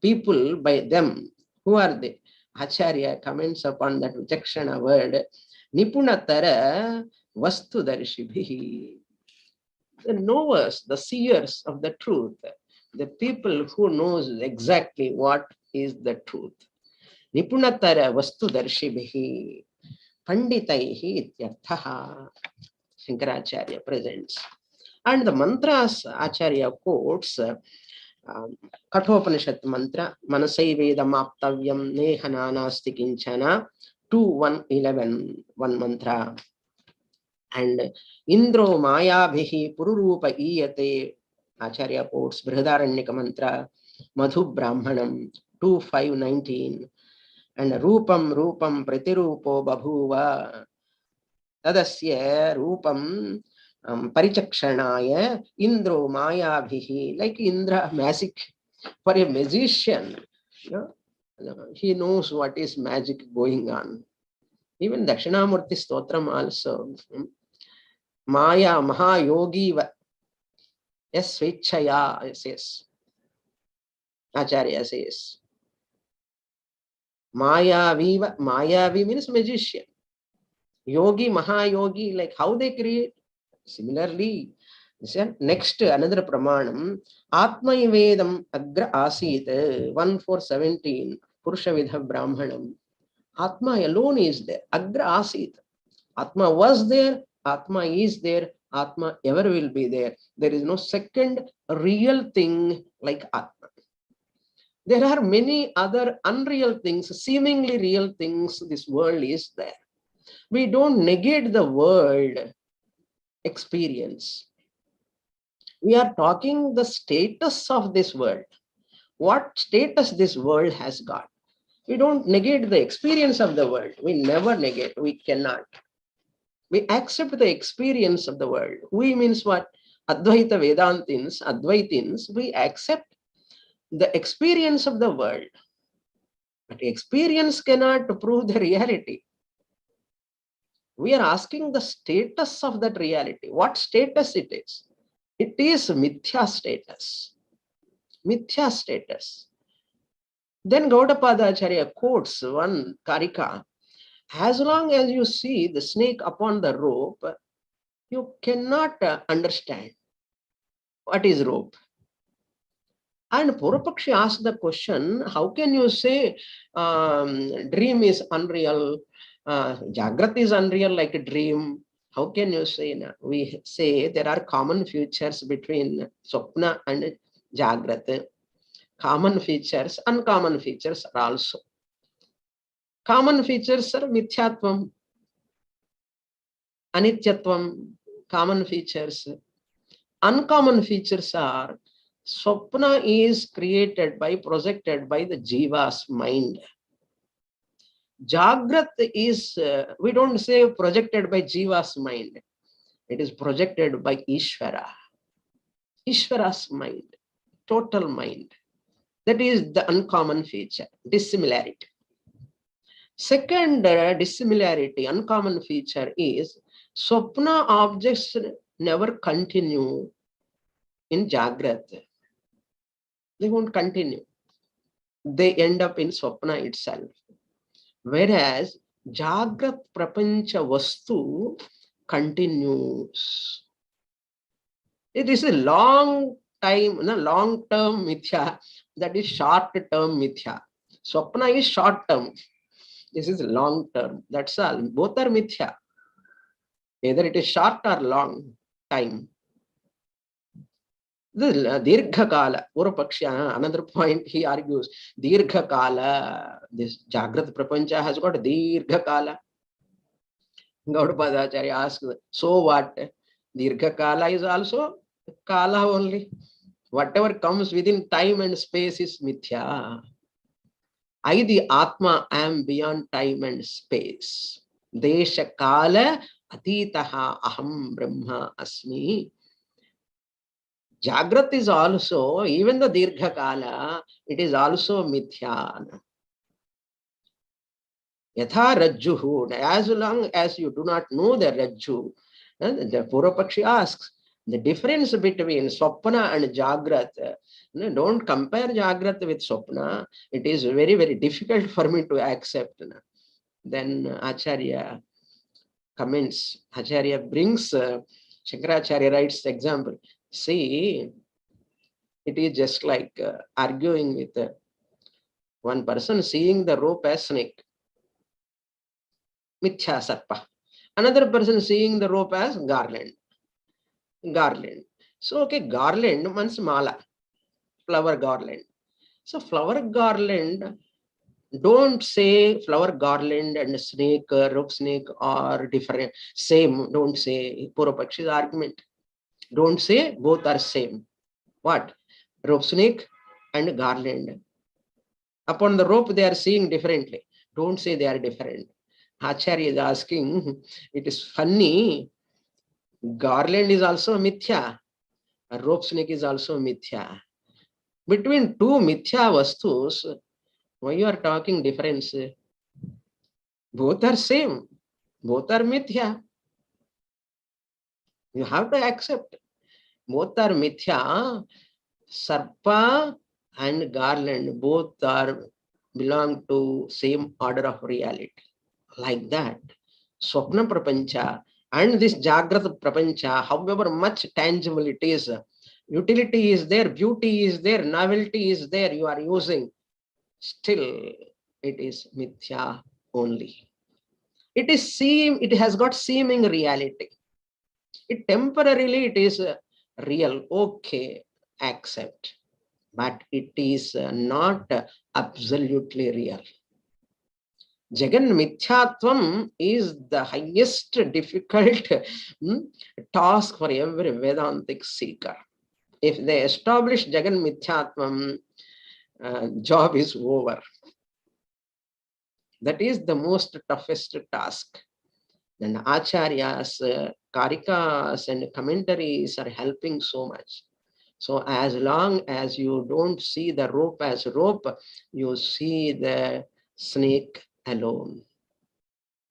people by them. Who are they? Acharya comments upon that Vichakshana word. Nipunatara Vastu Darshibhi. The knowers, the seers of the truth, the people who knows exactly what is the truth. Nipunatara Vastu Darshibhi. Panditaihi ityarthaha. Shankaracharya presents. And the mantras Acharya quotes, Kathopanishad mantra, Manasai Vedam Aptavyam Nehananasti Kinchana, 2-1-11, one mantra. And Indro Mayabhihi Pururupa Iyate, Acharya quotes Brihadaranyaka mantra, Madhu Brahmanam, 2-5-19. And Rupam Rupam Pratirupo Babhuva, Tadasya Rupam Parichakshanaya Indro Mayabhihi, like Indra magic. For a magician, he knows what is magic going on. Even Dakshinamurti Stotram also, Maya Mahayogi Yes Swechaya says. Acharya says. Mayavi means magician. Yogi, Mahayogi, like how they create. Similarly, next another pramanam, Atma Vedam Agra Asit, 1-4-17, Purusha Vidha Brahmanam. Atma alone is there. Agra Asit. Atma was there, Atma is there, Atma ever will be there. There is no second real thing like Atma. There are many other unreal things, seemingly real things. This world is there. We don't negate the world experience. We are talking the status of this world. What status this world has got. We don't negate the experience of the world. We never negate. We cannot. We accept the experience of the world. We means what? Advaita Vedantins, Advaitins, we accept the experience of the world. But experience cannot prove the reality. We are asking the status of that reality. What status it is? It is mithya status. Mithya status. Then Gaudapada Acharya quotes one Karika. As long as you see the snake upon the rope, you cannot understand what is rope. And Purapakshi asked the question, how can you say dream is unreal, Jagrat is unreal like a dream? How can you say? Na? We say there are common features between Swapna and Jagrat. Common features, uncommon features are also. Common features are Mithyatvam, Anityatvam, common features. Uncommon features are Swapna is created by, projected by the Jiva's mind. Jagrat is, we don't say projected by Jiva's mind. It is projected by Ishvara. Ishvara's mind, total mind. That is the uncommon feature, dissimilarity. Second dissimilarity, uncommon feature is Swapna objects never continue in Jagrat. They won't continue. They end up in Swapna itself. Whereas Jagrat Prapancha Vastu continues. It is a long time, long term mithya, that is short term mithya. Swapna is short term. This is long term. That's all. Both are mithya. Either it is short or long time. The Dirghakala, Purapakshya, another point he argues, Dirghakala, this Jagrat Prapancha has got Dirghakala. Gaudapadacharya asks, so what? Dirghakala is also Kala only. Whatever comes within time and space is Mithya. I, the Atma, am beyond time and space. Desha Kala Atitaha Aham Brahma Asmi. Jagrat is also, even the Dirgha Kala, it is also Mithya. Yatha Rajjuhu, as long as you do not know the Rajju, the Purapakshi asks, the difference between Swapna and Jagrat, don't compare Jagrat with Swapna. It is very, very difficult for me to accept. Then Acharya comments, Acharya brings, Shankaracharya writes the example. See, it is just like arguing with one person seeing the rope as snake, Mithya Sarpa. Another person seeing the rope as garland. So, okay, garland means mala, flower garland. So, flower garland, don't say flower garland and snake, rope snake are different, same. Don't say Purapakshi's argument. Don't say both are same. What? Rope snake and garland. Upon the rope, they are seeing differently. Don't say they are different. Acharya is asking, it is funny. Garland is also mithya. A rope snake is also mithya. Between two mithya vastus, why you are talking difference? Both are same. Both are mithya. You have to accept. Both are mithya. Sarpa and garland both are belong to same order of reality. Like that, Swapna Prapancha and this Jagrat Prapancha, however much tangible it is, utility is there, beauty is there, novelty is there, you are using, still it is Mithya only. It has got seeming reality. It temporarily it is real, okay, accept. But it is not absolutely real. Jagan Mithyatvam is the highest difficult task for every Vedantic seeker. If they establish Jagan Mithyatvam, job is over. That is the most toughest task. And Acharyas, Karikas and commentaries are helping so much. So as long as you don't see the rope as rope, you see the snake alone.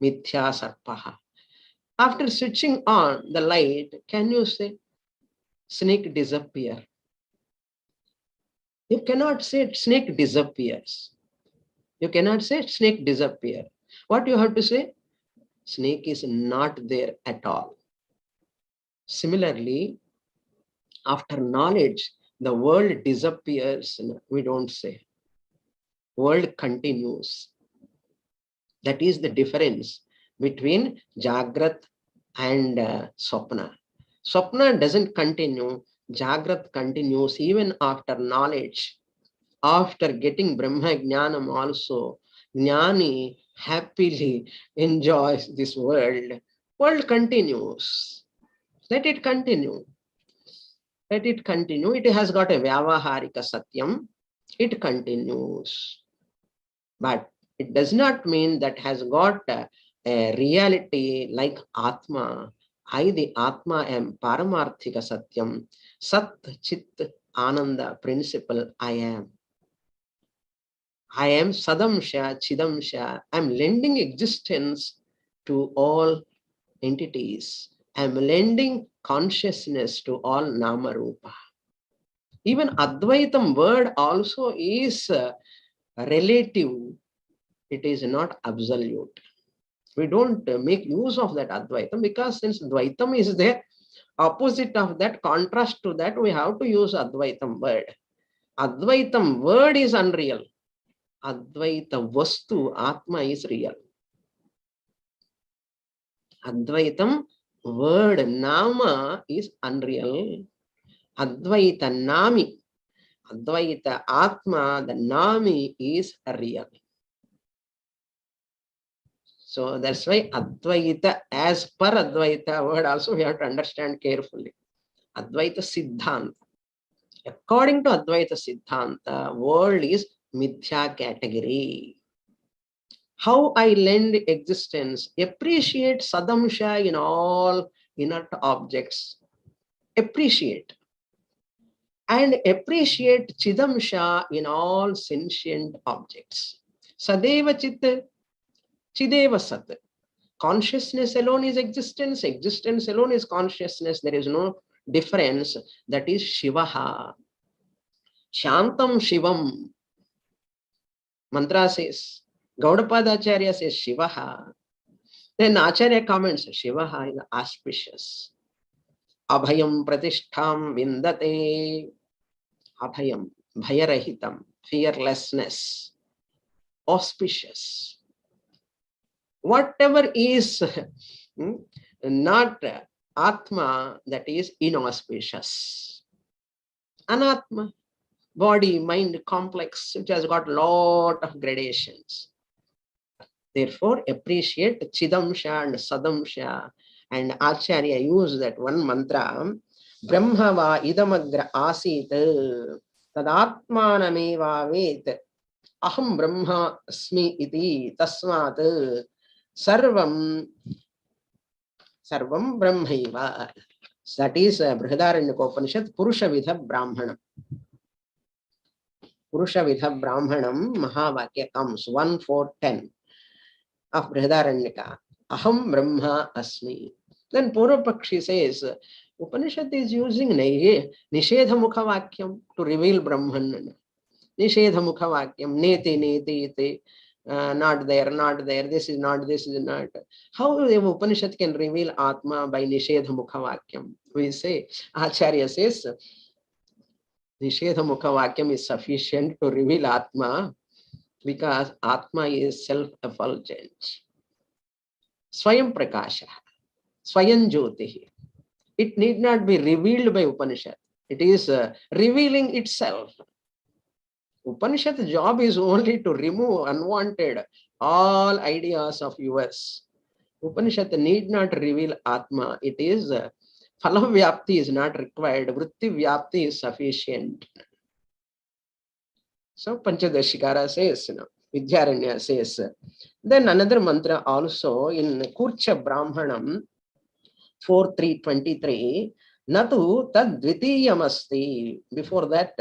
Mithya Sarpaha. After switching on the light, can you say snake disappear? You cannot say snake disappears. You cannot say snake disappear. What you have to say? Snake is not there at all. Similarly, after knowledge, The world disappears. We don't say. World continues. That is the difference between Jagrat and Swapna. Swapna doesn't continue. Jagrat continues even after knowledge. After getting Brahma Jnanam also, Jnani happily enjoys this world. World continues. Let it continue. Let it continue. It has got a Vyavaharika Satyam. It continues. But it does not mean that has got a reality like Atma. I, the Atma, am Paramarthika Satyam. Sat, Chit, Ananda, principle, I am. I am Sadamsha, Chidamsha. I am lending existence to all entities. I am lending consciousness to all Nama Rupa. Even Advaitam word also is relative. It is not absolute. We don't make use of that Advaitam because since Dvaitam is there, opposite of that, contrast to that, we have to use Advaitam word. Advaitam word is unreal. Advaita Vastu, Atma is real. Advaitam word, Nama is unreal. Advaita Nami, Advaita Atma, the Nami is real. So that's why Advaita, as per Advaita word also we have to understand carefully. Advaita Siddhanta. According to Advaita Siddhanta, world is Mithya category. How I lend existence, appreciate Sadamsha in all inert objects. Appreciate. And appreciate Chidamsha in all sentient objects. Sadeva Chit, Chideva Sat. Consciousness alone is existence. Existence alone is consciousness. There is no difference. That is Shivaha. Shantam Shivam. Mantra says, Gaudapada Acharya says Shivaha. Then Acharya comments, Shivaha is auspicious. Abhayam Pratishtham Vindate. Abhayam, Bhayarahitam, fearlessness, auspicious. Whatever is not Atma, that is inauspicious. Anatma, body, mind complex, which has got lot of gradations. Therefore, appreciate Chidamsha and Sadamsha. And Acharya used that one mantra, Brahmava idamagra asit tadatmanameva vet aham brahma asmi iti tasmat sarvam brahmaiva. That is Brihadaranyaka Upanishad, Purusha Vidha Brahmanam. Purusha Vidha Brahmanam Mahavakya comes 1:4-10 of Brihadaranyaka. Aham Brahma Asmi. Then Purvapakshi says, Upanishad is using Nishedha Mukha Vakyam to reveal Brahman. Nishedha Mukha Vakyam, Neti, Neti, Iti, not there, not there, this is not, this is not. How the Upanishad can reveal Atma by Nishedha Mukha Vakyam? We say, Acharya says, Nishedha Mukha Vakyam is sufficient to reveal Atma because Atma is self-effulgent. Swayam Prakasha, Swayam Jyoti. It need not be revealed by Upanishad. It is revealing itself. Upanishad's job is only to remove unwanted all ideas of yours. Upanishad need not reveal Atma. It is Phalavyapti is not required. Vritti Vyapti is sufficient. So Panchadashikara says, Vidyaranya says. Then another mantra also in Kurcha Brahmanam 4:3-23. Natu tad dvitiyamasti. Before that,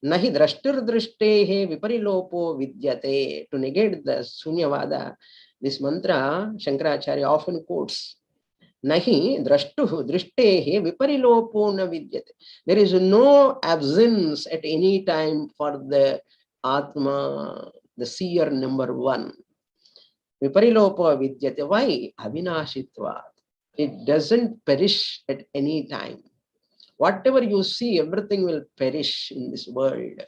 nahi drashtir drishte viparilopo vidyate. To negate the Sunyavada, this mantra Shankaracharya often quotes. Nahi drashtuh drishte viparilopo na vidyate. There is no absence at any time for the Atma, the seer number one. Viparilopo vidyate. Why? Avinashitva. It doesn't perish at any time. Whatever you see, everything will perish in this world.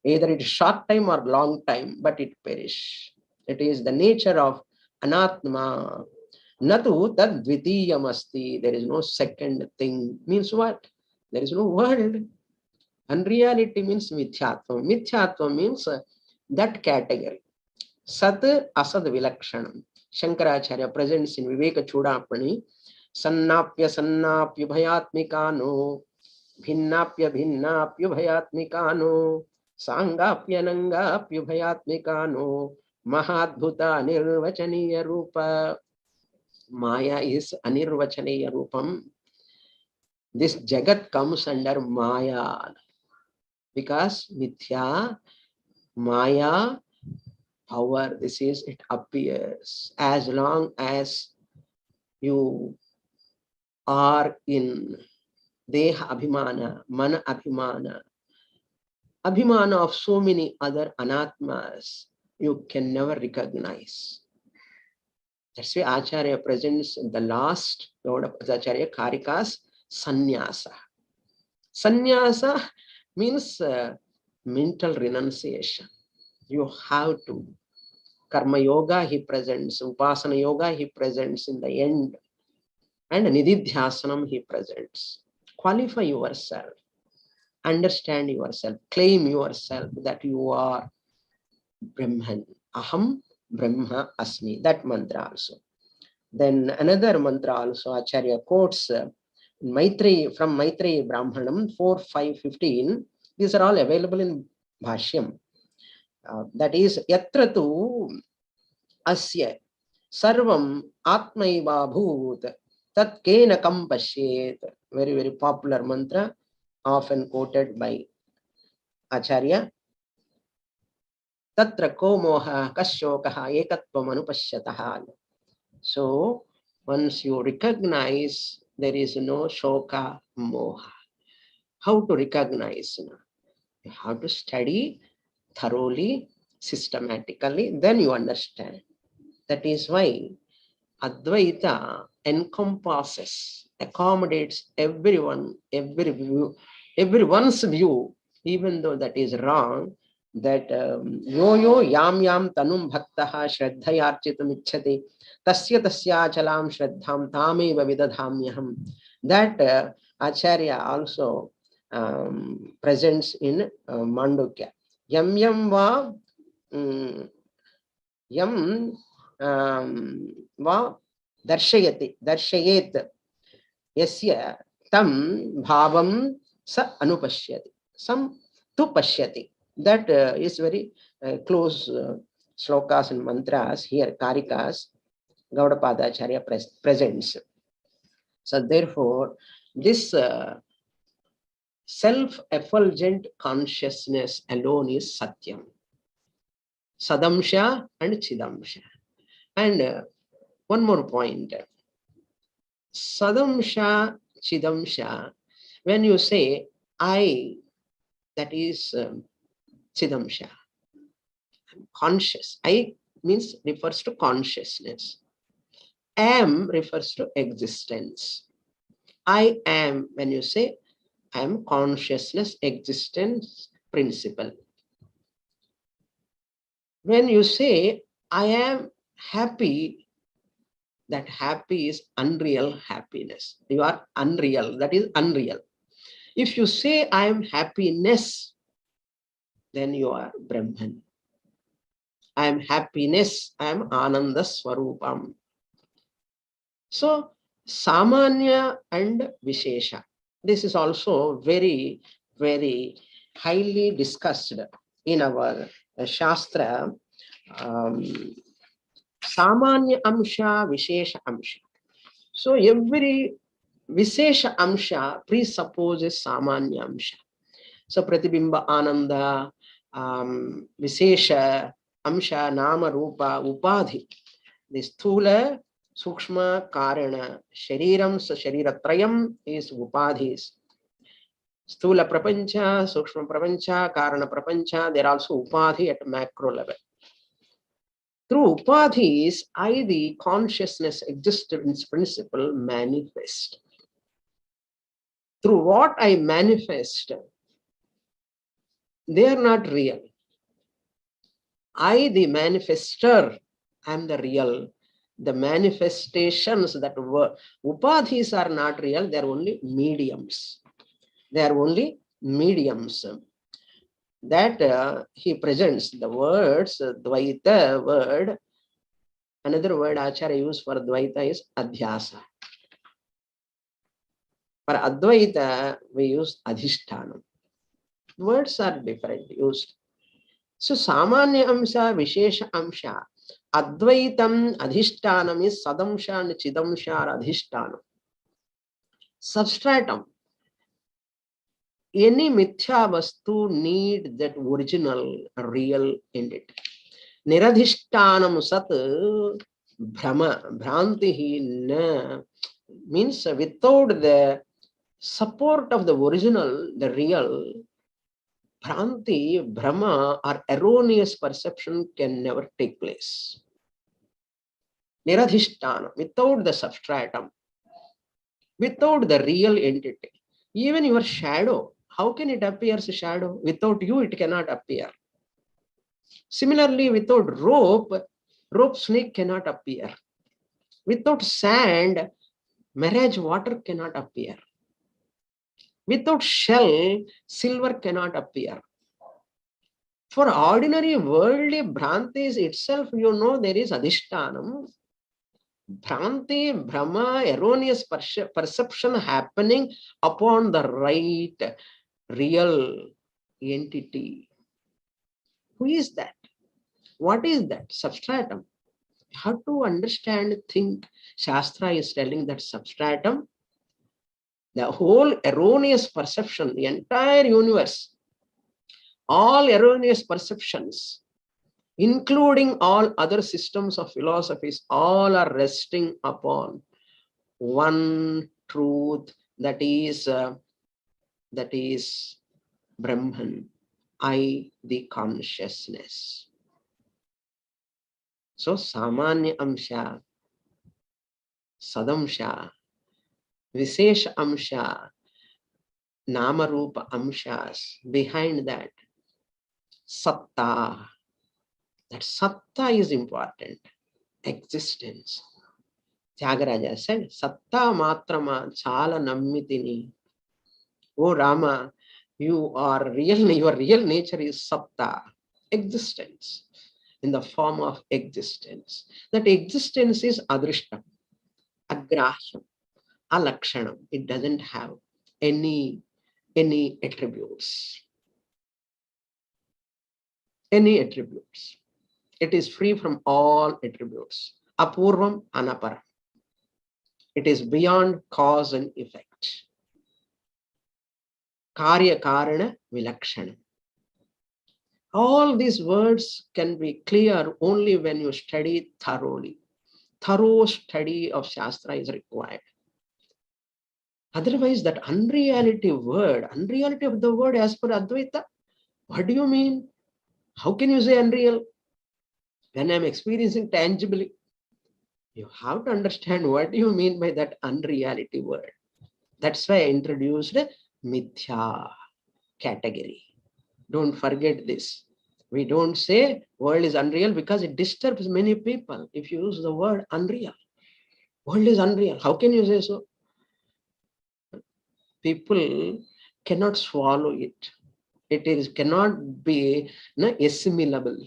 Either it is short time or long time, but it perish. It is the nature of anatma. Natu tad dvitiyam asti. There is no second thing. Means what? There is no world. Unreality means mithyatvam. Mithyatvam means that category. Sat asad vilakshanam. Shankaracharya presents in Viveka Chudapani. Sannapya sannapya bhayatmikano. Bhinnapya bhinnapya bhayatmikano. Sangapya nangapya bhayatmikano. Mahadbhuta nirvachaniya rupa. Maya is anirvachaniya rupam. This Jagat comes under Maya because Mithya, Maya, power, this is, it appears. As long as you are in Deha Abhimana, Mana Abhimana, Abhimana of so many other anatmas, you can never recognize. That's why Acharya presents in the last word of Acharya Karikas, Sannyasa. Sannyasa means mental renunciation. You have to. Karma yoga he presents, Upasana yoga he presents in the end, and Nididhyasanam he presents. Qualify yourself, understand yourself, claim yourself that you are Brahman. Aham Brahma Asmi. That mantra also. Then another mantra also Acharya quotes Maitreyi, from Maitreyi Brahmanam 4.5.15. These are all available in Bhashyam. That is Yatra tu asya sarvam atmaiva bhut tat kena kam pashyet. Very, very popular mantra, often quoted by Acharya. Tatra ko moha kasyokaha ekatvam anupashyataha. So once you recognize there is no shoka moha. How to recognize? You have to study thoroughly, systematically, then you understand. That is why Advaita encompasses, accommodates everyone, every view, everyone's view, even though that is wrong. That yo yam yam tanum bhaktaha shraddhayarchitum ichchati tasya tasya chalam shraddham tameva vidadhamyaham. That Acharya also presents in Mandukya. Yam yam va yam va darshayati darshayet yasya tam bhavam sa anupashyati sam tu pashyati. That is very close shlokas and mantras here, Karikas, Gaudapada Acharya presents. So therefore, this self-effulgent consciousness alone is Satyam. Sadamsha and Chidamsha. And one more point. Sadamsha, Chidamsha, when you say I, that is Chidamsha. I'm conscious. I means refers to consciousness. Am refers to existence. I am, when you say I am consciousness, existence, principle. When you say I am happy, that happy is unreal happiness. You are unreal, that is unreal. If you say I am happiness, then you are Brahman. I am happiness, I am Ananda Swarupam. So, Samanya and Vishesha. This is also very, very highly discussed in our Shastra. Samanya Amsha, Vishesha Amsha. So, every Vishesha Amsha presupposes Samanya Amsha. So, Pratibimba Ananda, Vishesha Amsha, Nama Rupa, Upadhi. This Thula, Sukshma, Karana, Shariram, Shariratrayam is Upadhis. Sthula Prapancha, Sukshma Prapancha, Karana Prapancha, they are also Upadhi at macro level. Through Upadhis, I, the consciousness existence principle, manifest. through what I manifest, they are not real. I, the manifester, am the real. The manifestations that were upadhis are not real, they are only mediums. They are only mediums. That he presents the words, Dvaita word. Another word Acharya used for Dvaita is Adhyasa. For Advaita, we use Adhishtanam. Words are different used. So, Samanya Amsha, Vishesha Amsha. Advaitam Adhishtanam is Sadamsha and Chidamsha or Adhishtanam. Substratum. Any mithya vastu need that original, real in it. Niradhishtanam sat brahma, bhrantihi na, means without the support of the original, the real, bhranti, brahma or erroneous perception can never take place. Niradhishtanam, without the substratum, without the real entity. Even your shadow, how can it appear as a shadow? Without you, it cannot appear. Similarly, without rope snake cannot appear. Without sand, mirage water cannot appear. Without shell, silver cannot appear. For ordinary worldly bhrantis itself, you know there is adhishtanam. Bhranti, Brahma, erroneous perception happening upon the right, real entity. Who is that? What is that? Substratum. You have to understand, think. Shastra is telling that substratum, the whole erroneous perception, the entire universe, all erroneous perceptions, including all other systems of philosophies, all are resting upon one truth, that is Brahman, I, the consciousness. So Samanya Amsha, Sadamsha, Vishesha Amsha, Namarupa Amshas, behind that, Satta. That Satta is important. Existence. Tyagaraja said, Satta matrama chala nammitini. Oh Rama, your real nature is Satta. Existence. In the form of existence. That existence is Adrishtam, Agrahyam, Alakshanam. It doesn't have any attributes. Any attributes. It is free from all attributes. Apurvam, Anaparam. It is beyond cause and effect. Karya Karana Vilakshanam. All these words can be clear only when you study thoroughly. Thorough study of Shastra is required. Otherwise, that unreality of the word as per Advaita, what do you mean? How can you say unreal? When I'm experiencing tangibly, you have to understand what do you mean by that unreality word. That's why I introduced Mithya category. Don't forget this. We don't say world is unreal because it disturbs many people. If you use the word unreal, world is unreal. How can you say so? People cannot swallow it. It cannot be assimilable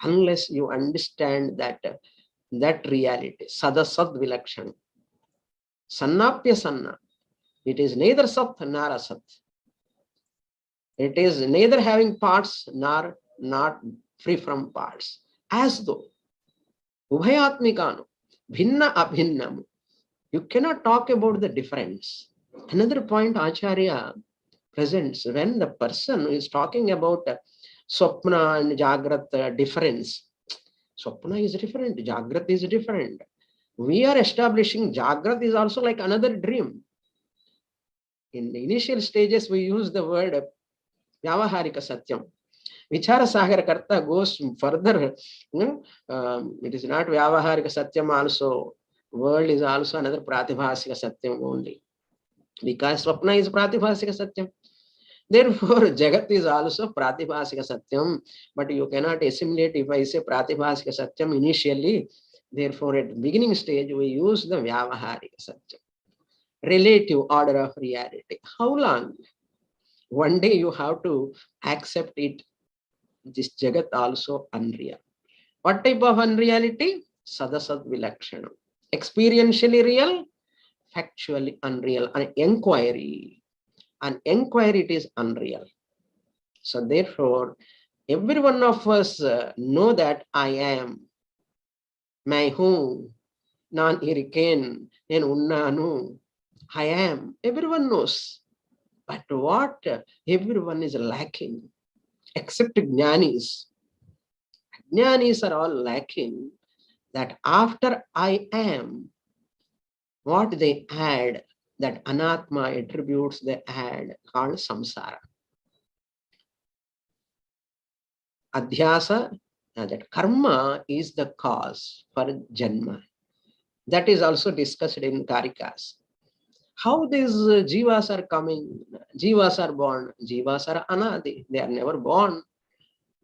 unless you understand that reality. Sadasad Vilakshan. Sannapya Sanna. It is neither Sat nor Asat. It is neither having parts nor not free from parts. As though Ubhayatmikanu, Bhinna Abhinnamu. You cannot talk about the difference. Another point Acharya presents, when the person is talking about Swapna and Jagrat difference. Swapna is different, Jagrat is different. We are establishing Jagrat is also like another dream. In the initial stages, we use the word Vyavaharika Satyam. Vichara Sagar Karta goes further. It is not Vyavaharika Satyam also. World is also another Pratibhasika Satyam only. because Swapna is Pratibhasika Satyam. Therefore, Jagat is also Pratibhasika Satyam, but you cannot assimilate if I say Pratibhasika Satyam initially. Therefore, at beginning stage, we use the Vyavaharika Satyam, relative order of reality. How long? One day you have to accept it. This Jagat also unreal. What type of unreality? Sadasad Vilakshanam. Experientially real, factually unreal. An inquiry. An inquiry, it is unreal. So therefore, every one of us know that I am. Mai hu, nan iriken, nen unnanu. I am. Everyone knows. But what everyone is lacking, except jnanis. Jnanis are all lacking that after I am, what they add, that anatma attributes they add, called samsara. Adhyasa, that karma is the cause for janma. That is also discussed in Karikas. How these jivas are coming? Jivas are born. Jivas are anadi. They are never born.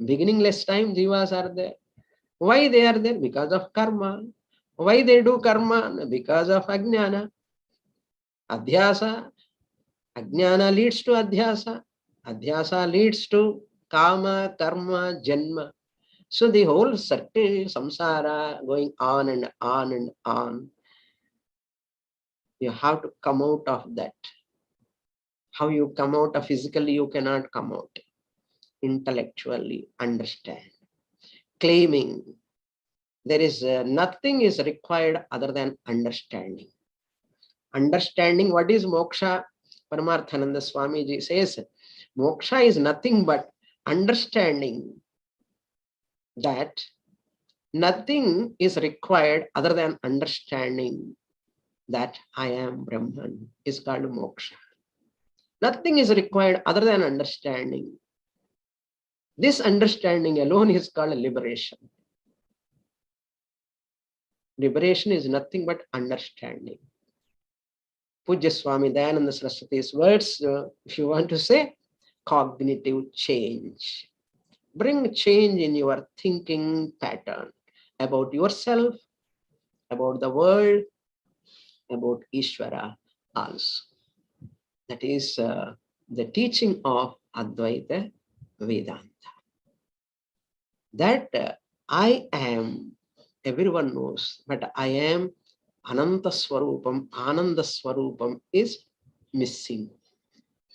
Beginningless time jivas are there. Why they are there? Because of karma. Why they do karma? Because of ajnana. Adhyasa. Ajnana leads to adhyasa. Adhyasa leads to kama, karma, janma. So the whole circle, samsara, going on and on and on. You have to come out of that. How you come out of physically, you cannot come out. Intellectually understand. Claiming. There is nothing is required other than understanding. Understanding what is moksha, Paramarthananda Swamiji says, moksha is nothing but understanding that nothing is required other than understanding that I am Brahman is called moksha. Nothing is required other than understanding. This understanding alone is called liberation. Liberation is nothing but understanding. Pujya Swami Dayananda Saraswati's words, if you want to say, cognitive change. Bring change in your thinking pattern about yourself, about the world, about Ishvara also. That is the teaching of Advaita Vedanta. That I am, everyone knows, but I am Ananta Swarupam, Ananda Swarupam is missing.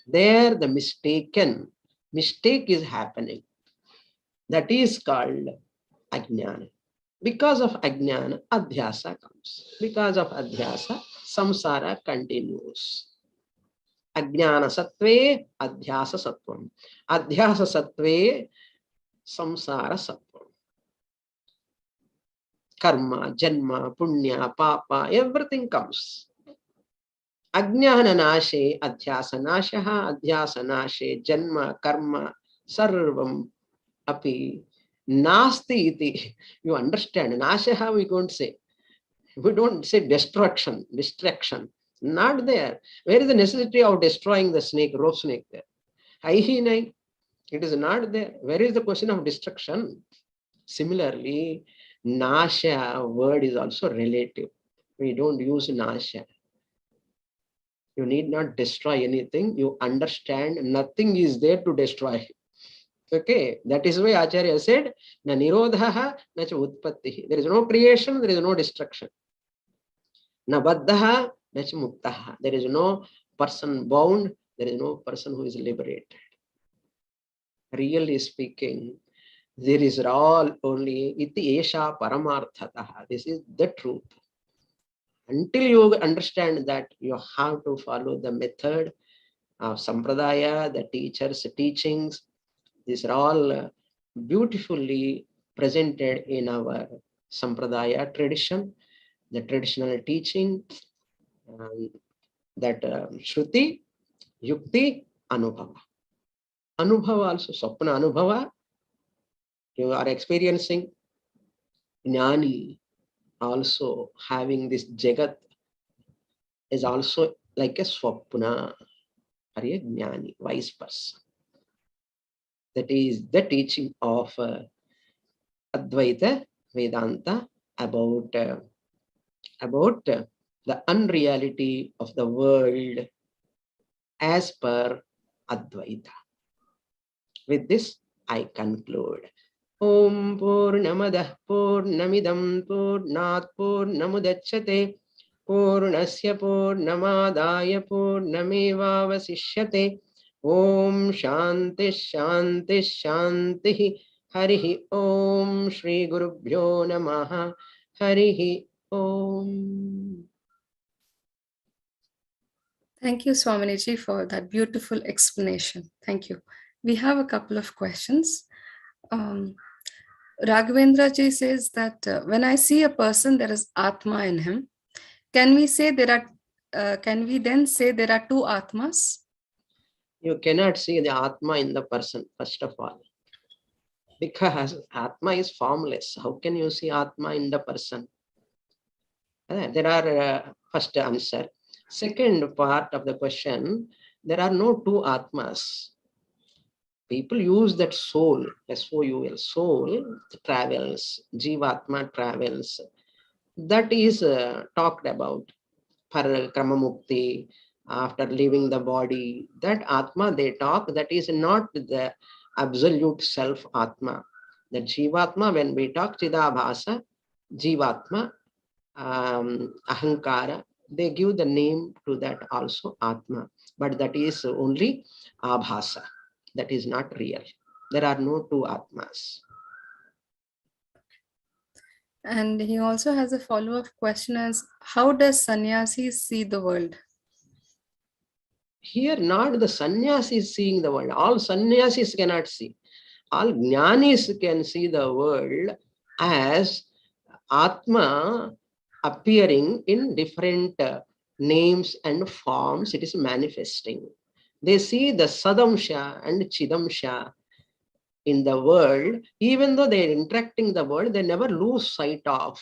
There the mistake is happening. That is called Ajnana. Because of Ajnana, Adhyasa comes. Because of Adhyasa, Samsara continues. Ajnana Sattve, Adhyasa Sattvam. Adhyasa Sattve, Samsara Sattvam. Karma, Janma, Punya, Papa, everything comes. Ajnana Nashe, Adhyasa Nashaha, Adhyasa Nashe, Janma, Karma, Sarvam, Api, Nasti iti. You understand? Nashaha we don't say. We don't say destruction, distraction. Not there. Where is the necessity of destroying the snake, rope snake there? It is not there. Where is the question of destruction? Similarly, Nasha word is also relative. We don't use Nasha. You need not destroy anything. You understand nothing is there to destroy. Okay, that is why Acharya said, na nirodhaha, na cha utpattihi. There is no creation, there is no destruction. Na baddhaha, na cha muktaha. There is no person bound, there is no person who is liberated. Really speaking, there is all only iti esha paramarthataha. This is the truth. Until you understand that, you have to follow the method of sampradaya, the teachers' teachings. These are all beautifully presented in our sampradaya tradition, the traditional teaching, that Shruti, Yukti, Anubhava. Anubhava also, Swapna Anubhava, you are experiencing. Jnani also having this Jagat is also like a swapna or a jnani, wise person. That is the teaching of Advaita Vedanta about the unreality of the world as per Advaita. With this, I conclude. Om Purnamadah Purnamidam Purnat Purnamudachyate Purnasya Purnamadaya Purnamevavasishyate. Om Shanti Shanti Shanti. Harihi Om Shri Gurubhyo Namaha. Harihi Om. Thank you, Swaminiji, for that beautiful explanation. Thank you. We have a couple of questions. Raghavendra ji says that when I see a person, there is Atma in him. Can we then say there are two Atmas? You cannot see the Atma in the person, first of all. Because Atma is formless. How can you see Atma in the person? There are, first answer. Second part of the question, there are no two Atmas. People use that soul, S-O-U-L, soul travels, Jivatma travels. That is talked about, Parakramamukti, after leaving the body. That Atma they talk, that is not the absolute self Atma. The Jivatma, when we talk Chidabhasa, Jivatma, Ahankara, they give the name to that also Atma. But that is only Abhasa. That is not real. There are no two Atmas. And he also has a follow-up question as, how does sannyasis see the world? Here, not the sannyasis seeing the world. All sannyasis cannot see. All jnanis can see the world as Atma appearing in different names and forms. It is manifesting. They see the Sadamsha and Chidamsha in the world. Even though they are interacting the world, they never lose sight of.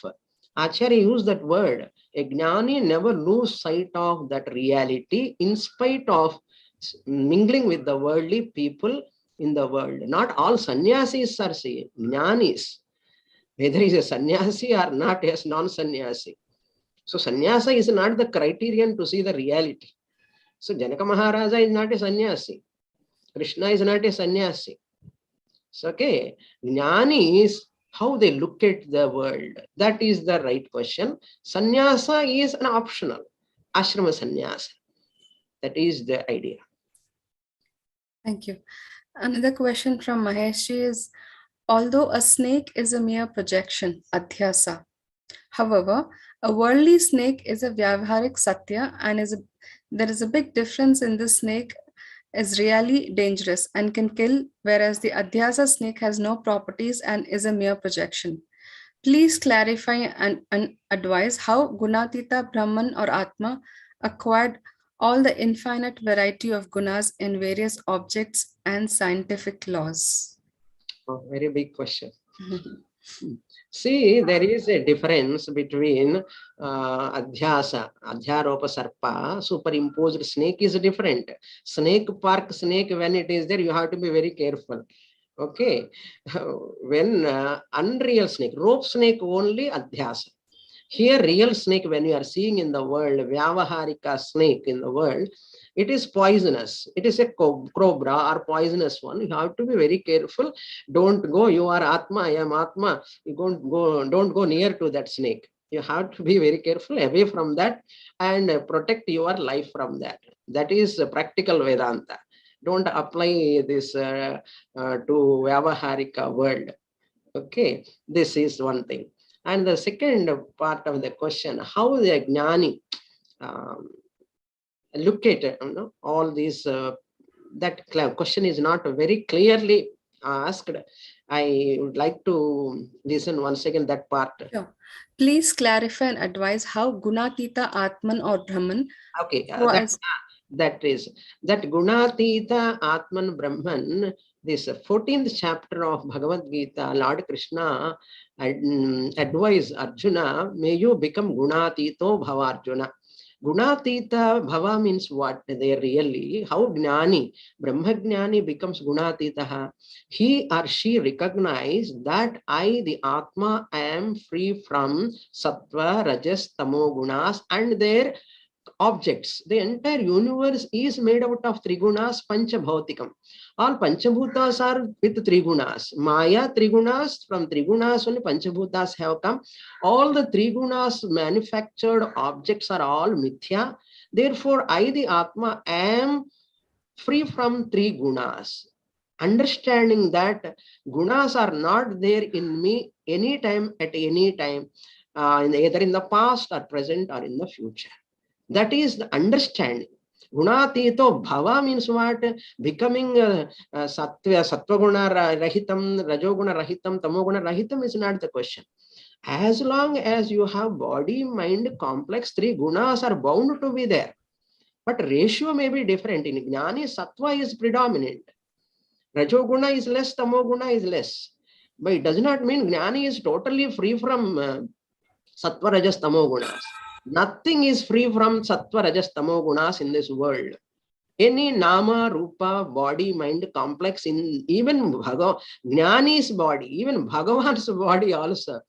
Acharya used that word. A jnani never lose sight of that reality in spite of mingling with the worldly people in the world. Not all sannyasis are seeing, jnanis. Whether he is a sannyasi or not, as non-sannyasi. So sannyasa is not the criterion to see the reality. So Janaka Maharaja is not a sannyasi. Krishna is not a sannyasi. So, okay, jnani is how they look at the world. That is the right question. Sannyasa is an optional. Ashrama sannyasa. That is the idea. Thank you. Another question from Mahesh is, although a snake is a mere projection, adhyasa, however, a worldly snake is a vyavaharik satya, and there is a big difference in this snake is really dangerous and can kill, whereas the adhyasa snake has no properties and is a mere projection. Please clarify and advise how Gunatita Brahman or Atma acquired all the infinite variety of gunas in various objects and scientific laws. Oh, very big question. See, there is a difference between adhyasa, adhyaropa sarpa, superimposed snake is different. Snake park snake, when it is there, you have to be very careful. Okay. When unreal snake, rope snake only adhyasa. Here, real snake, when you are seeing in the world, vyavaharika snake in the world, it is poisonous. It is a cobra or poisonous one. You have to be very careful. Don't go, you are Atma, I am Atma. You don't go near to that snake. You have to be very careful away from that and protect your life from that. That is practical Vedanta. Don't apply this to Vyavaharika world. Okay, this is one thing. And the second part of the question, how the jnani look at all these, that question is not very clearly asked. I would like to listen once again that part. Sure. Please clarify and advise how Gunatita Atman or Brahman. Okay, that Gunatita Atman Brahman, this 14th chapter of Bhagavad Gita, Lord Krishna advise Arjuna, may you become Gunatito Bhava Arjuna. Gunatita bhava means what? They really, how Gnani, Brahmagnani becomes Gunatitaha. He or she recognize that I, the Atma, am free from Sattva, Rajas, Tamo Gunas and their objects. The entire universe is made out of Trigunas, Panchabhautikam. All Panchabhutas are with Trigunas. Maya Trigunas, from Trigunas only Panchabhutas have come. All the Trigunas manufactured objects are all Mithya. Therefore, I, the Atma, am free from three gunas. Understanding that gunas are not there in me anytime, at any time, either in the past or present or in the future. That is the understanding. Gunatito bhava means what? Becoming sattva guna rahitam, rajoguna rahitam, tamoguna rahitam is not the question. As long as you have body, mind, complex, three gunas are bound to be there. But ratio may be different. In Jnani, Sattva is predominant. Rajoguna is less, Tamoguna is less. But it does not mean Jnani is totally free from Sattva, Rajas, Tamogunas. Nothing is free from Sattva, Rajas, Tamogunas in this world. Any Nama, Rupa, body, mind, complex, in even Jnani's body, even Bhagavan's body also,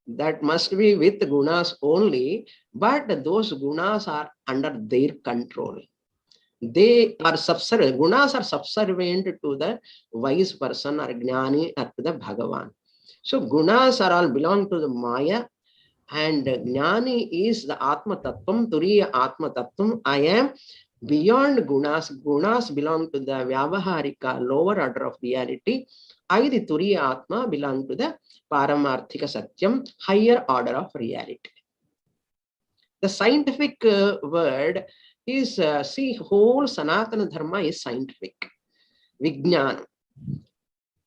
that must be with gunas only, but those gunas are under their control. They are subservient. Gunas are subservient to the wise person or Jnani or to the Bhagavan. So gunas are all belong to the Maya, and Jnani is the Atma Tattvam, Turiya Atma Tattvam. I am beyond gunas. Gunas belong to the Vyavaharika, lower order of reality. I, the Turiya Atma, belong to the Paramarthika Satyam, higher order of reality. The scientific word is, see, whole Sanatana Dharma is scientific, Vijnana.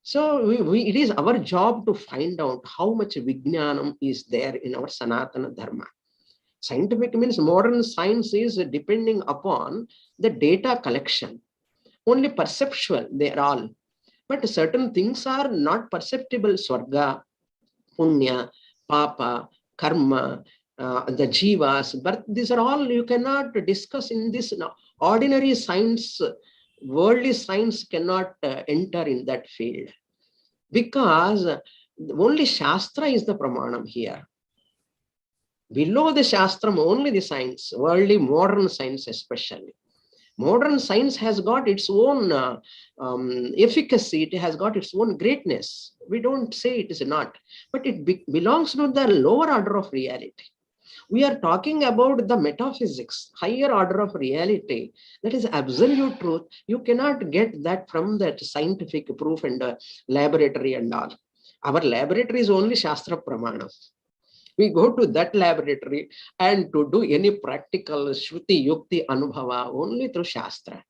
So it is our job to find out how much Vijnanam is there in our Sanatana Dharma. Scientific means modern science is depending upon the data collection. Only perceptual, they are all. But certain things are not perceptible. Swarga, Punya, Papa, Karma, the Jivas, but these are all you cannot discuss in this ordinary science. Worldly science cannot enter in that field, because only Shastra is the Pramanam here. Below the Shastram, only the science, worldly modern science especially. Modern science has got its own efficacy, it has got its own greatness. We don't say it is not, but it belongs to the lower order of reality. We are talking about the metaphysics, higher order of reality. That is absolute truth. You cannot get that from that scientific proof and laboratory and all. Our laboratory is only Shastra Pramana. We go to that laboratory and to do any practical Shruti, Yukti, Anubhava only through Shastra.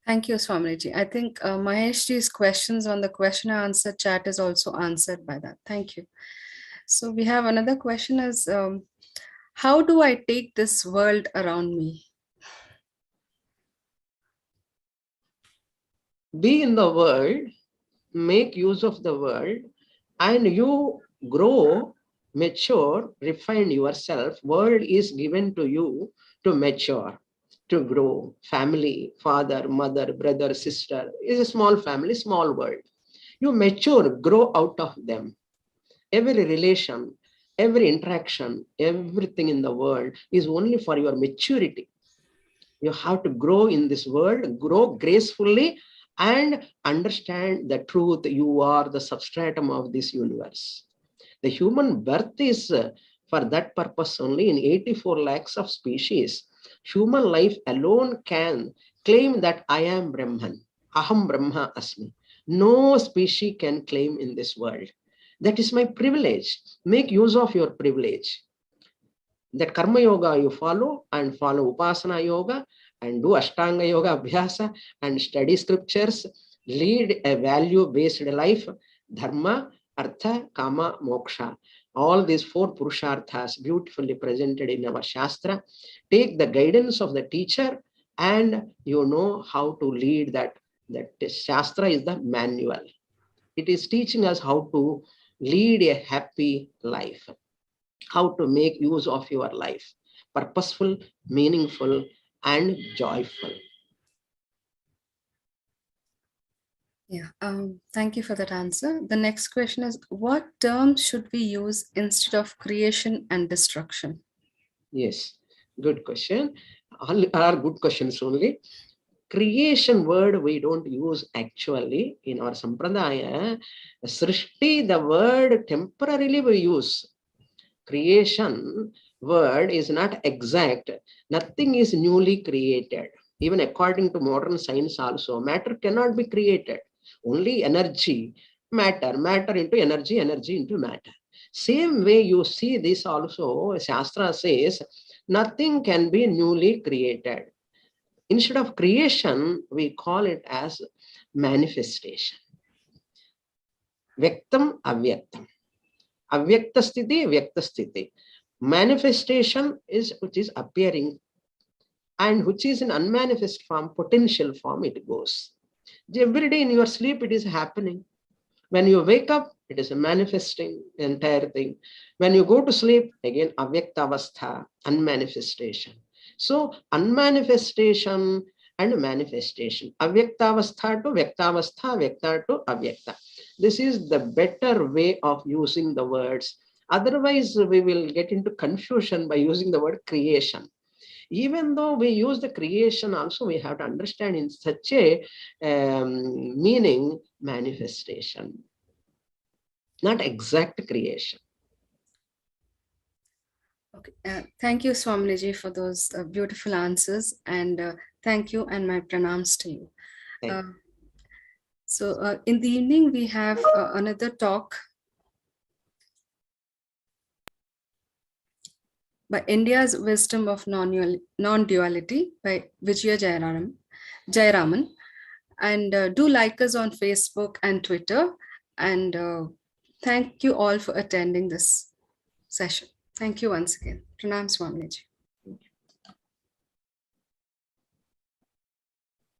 Thank you, Swamiji. I think Maheshji's questions on the question and answer chat is also answered by that. Thank you. So we have another question is, how do I take this world around me? Be in the world, make use of the world, and you grow, mature, refine yourself. World is given to you to mature, to grow. Family, father, mother, brother, sister is a small family, small world. You mature, grow out of them. Every relation, every interaction, everything in the world is only for your maturity. You have to grow in this world, grow gracefully, and understand the truth. You are the substratum of this universe. The human birth is for that purpose only. In 84 lakhs of species, human life alone can claim that I am Brahman. Aham Brahma Asmi. No species can claim in this world. That is my privilege. Make use of your privilege. That Karma Yoga you follow, and follow Upasana Yoga, and do Ashtanga Yoga Abhyasa, and study scriptures, lead a value-based life, Dharma, Artha, Kama, Moksha. All these four Purusharthas beautifully presented in our Shastra. Take the guidance of the teacher, and you know how to lead that. That Shastra is the manual. It is teaching us how to lead a happy life. how to make use of your life, purposeful, meaningful, and joyful. Yeah, thank you for that answer. The next question is, what terms should we use instead of creation and destruction? Yes, good question. All are good questions only. Creation word we don't use actually in our sampradaya. Srishti, the word temporarily we use. Creation word is not exact. Nothing is newly created. Even according to modern science also, matter cannot be created. Only energy, matter into energy, energy into matter. Same way you see this also, Shastra says, nothing can be newly created. Instead of creation, we call it as manifestation. Vyaktam, avyaktam. Avyakta sthiti, vyakta sthiti. Manifestation is which is appearing, and which is in unmanifest form, potential form, it goes. Every day in your sleep, it is happening. When you wake up, it is a manifesting entire thing. When you go to sleep, again, avyakta avastha, unmanifestation. So, unmanifestation and manifestation. Avyakta avastha to vyakta avastha, vyakta to avyakta. This is the better way of using the words. Otherwise, we will get into confusion by using the word creation. Even though we use the creation, also we have to understand in such a meaning manifestation, not exact creation. Okay, thank you, Swaminiji, for those beautiful answers, and thank you and my pranams to you. So in the evening, we have another talk by India's Wisdom of Non-Duality by Vijaya Jayaraman. And do like us on Facebook and Twitter. And thank you all for attending this session. Thank you once again. Pranam, Swaminiji.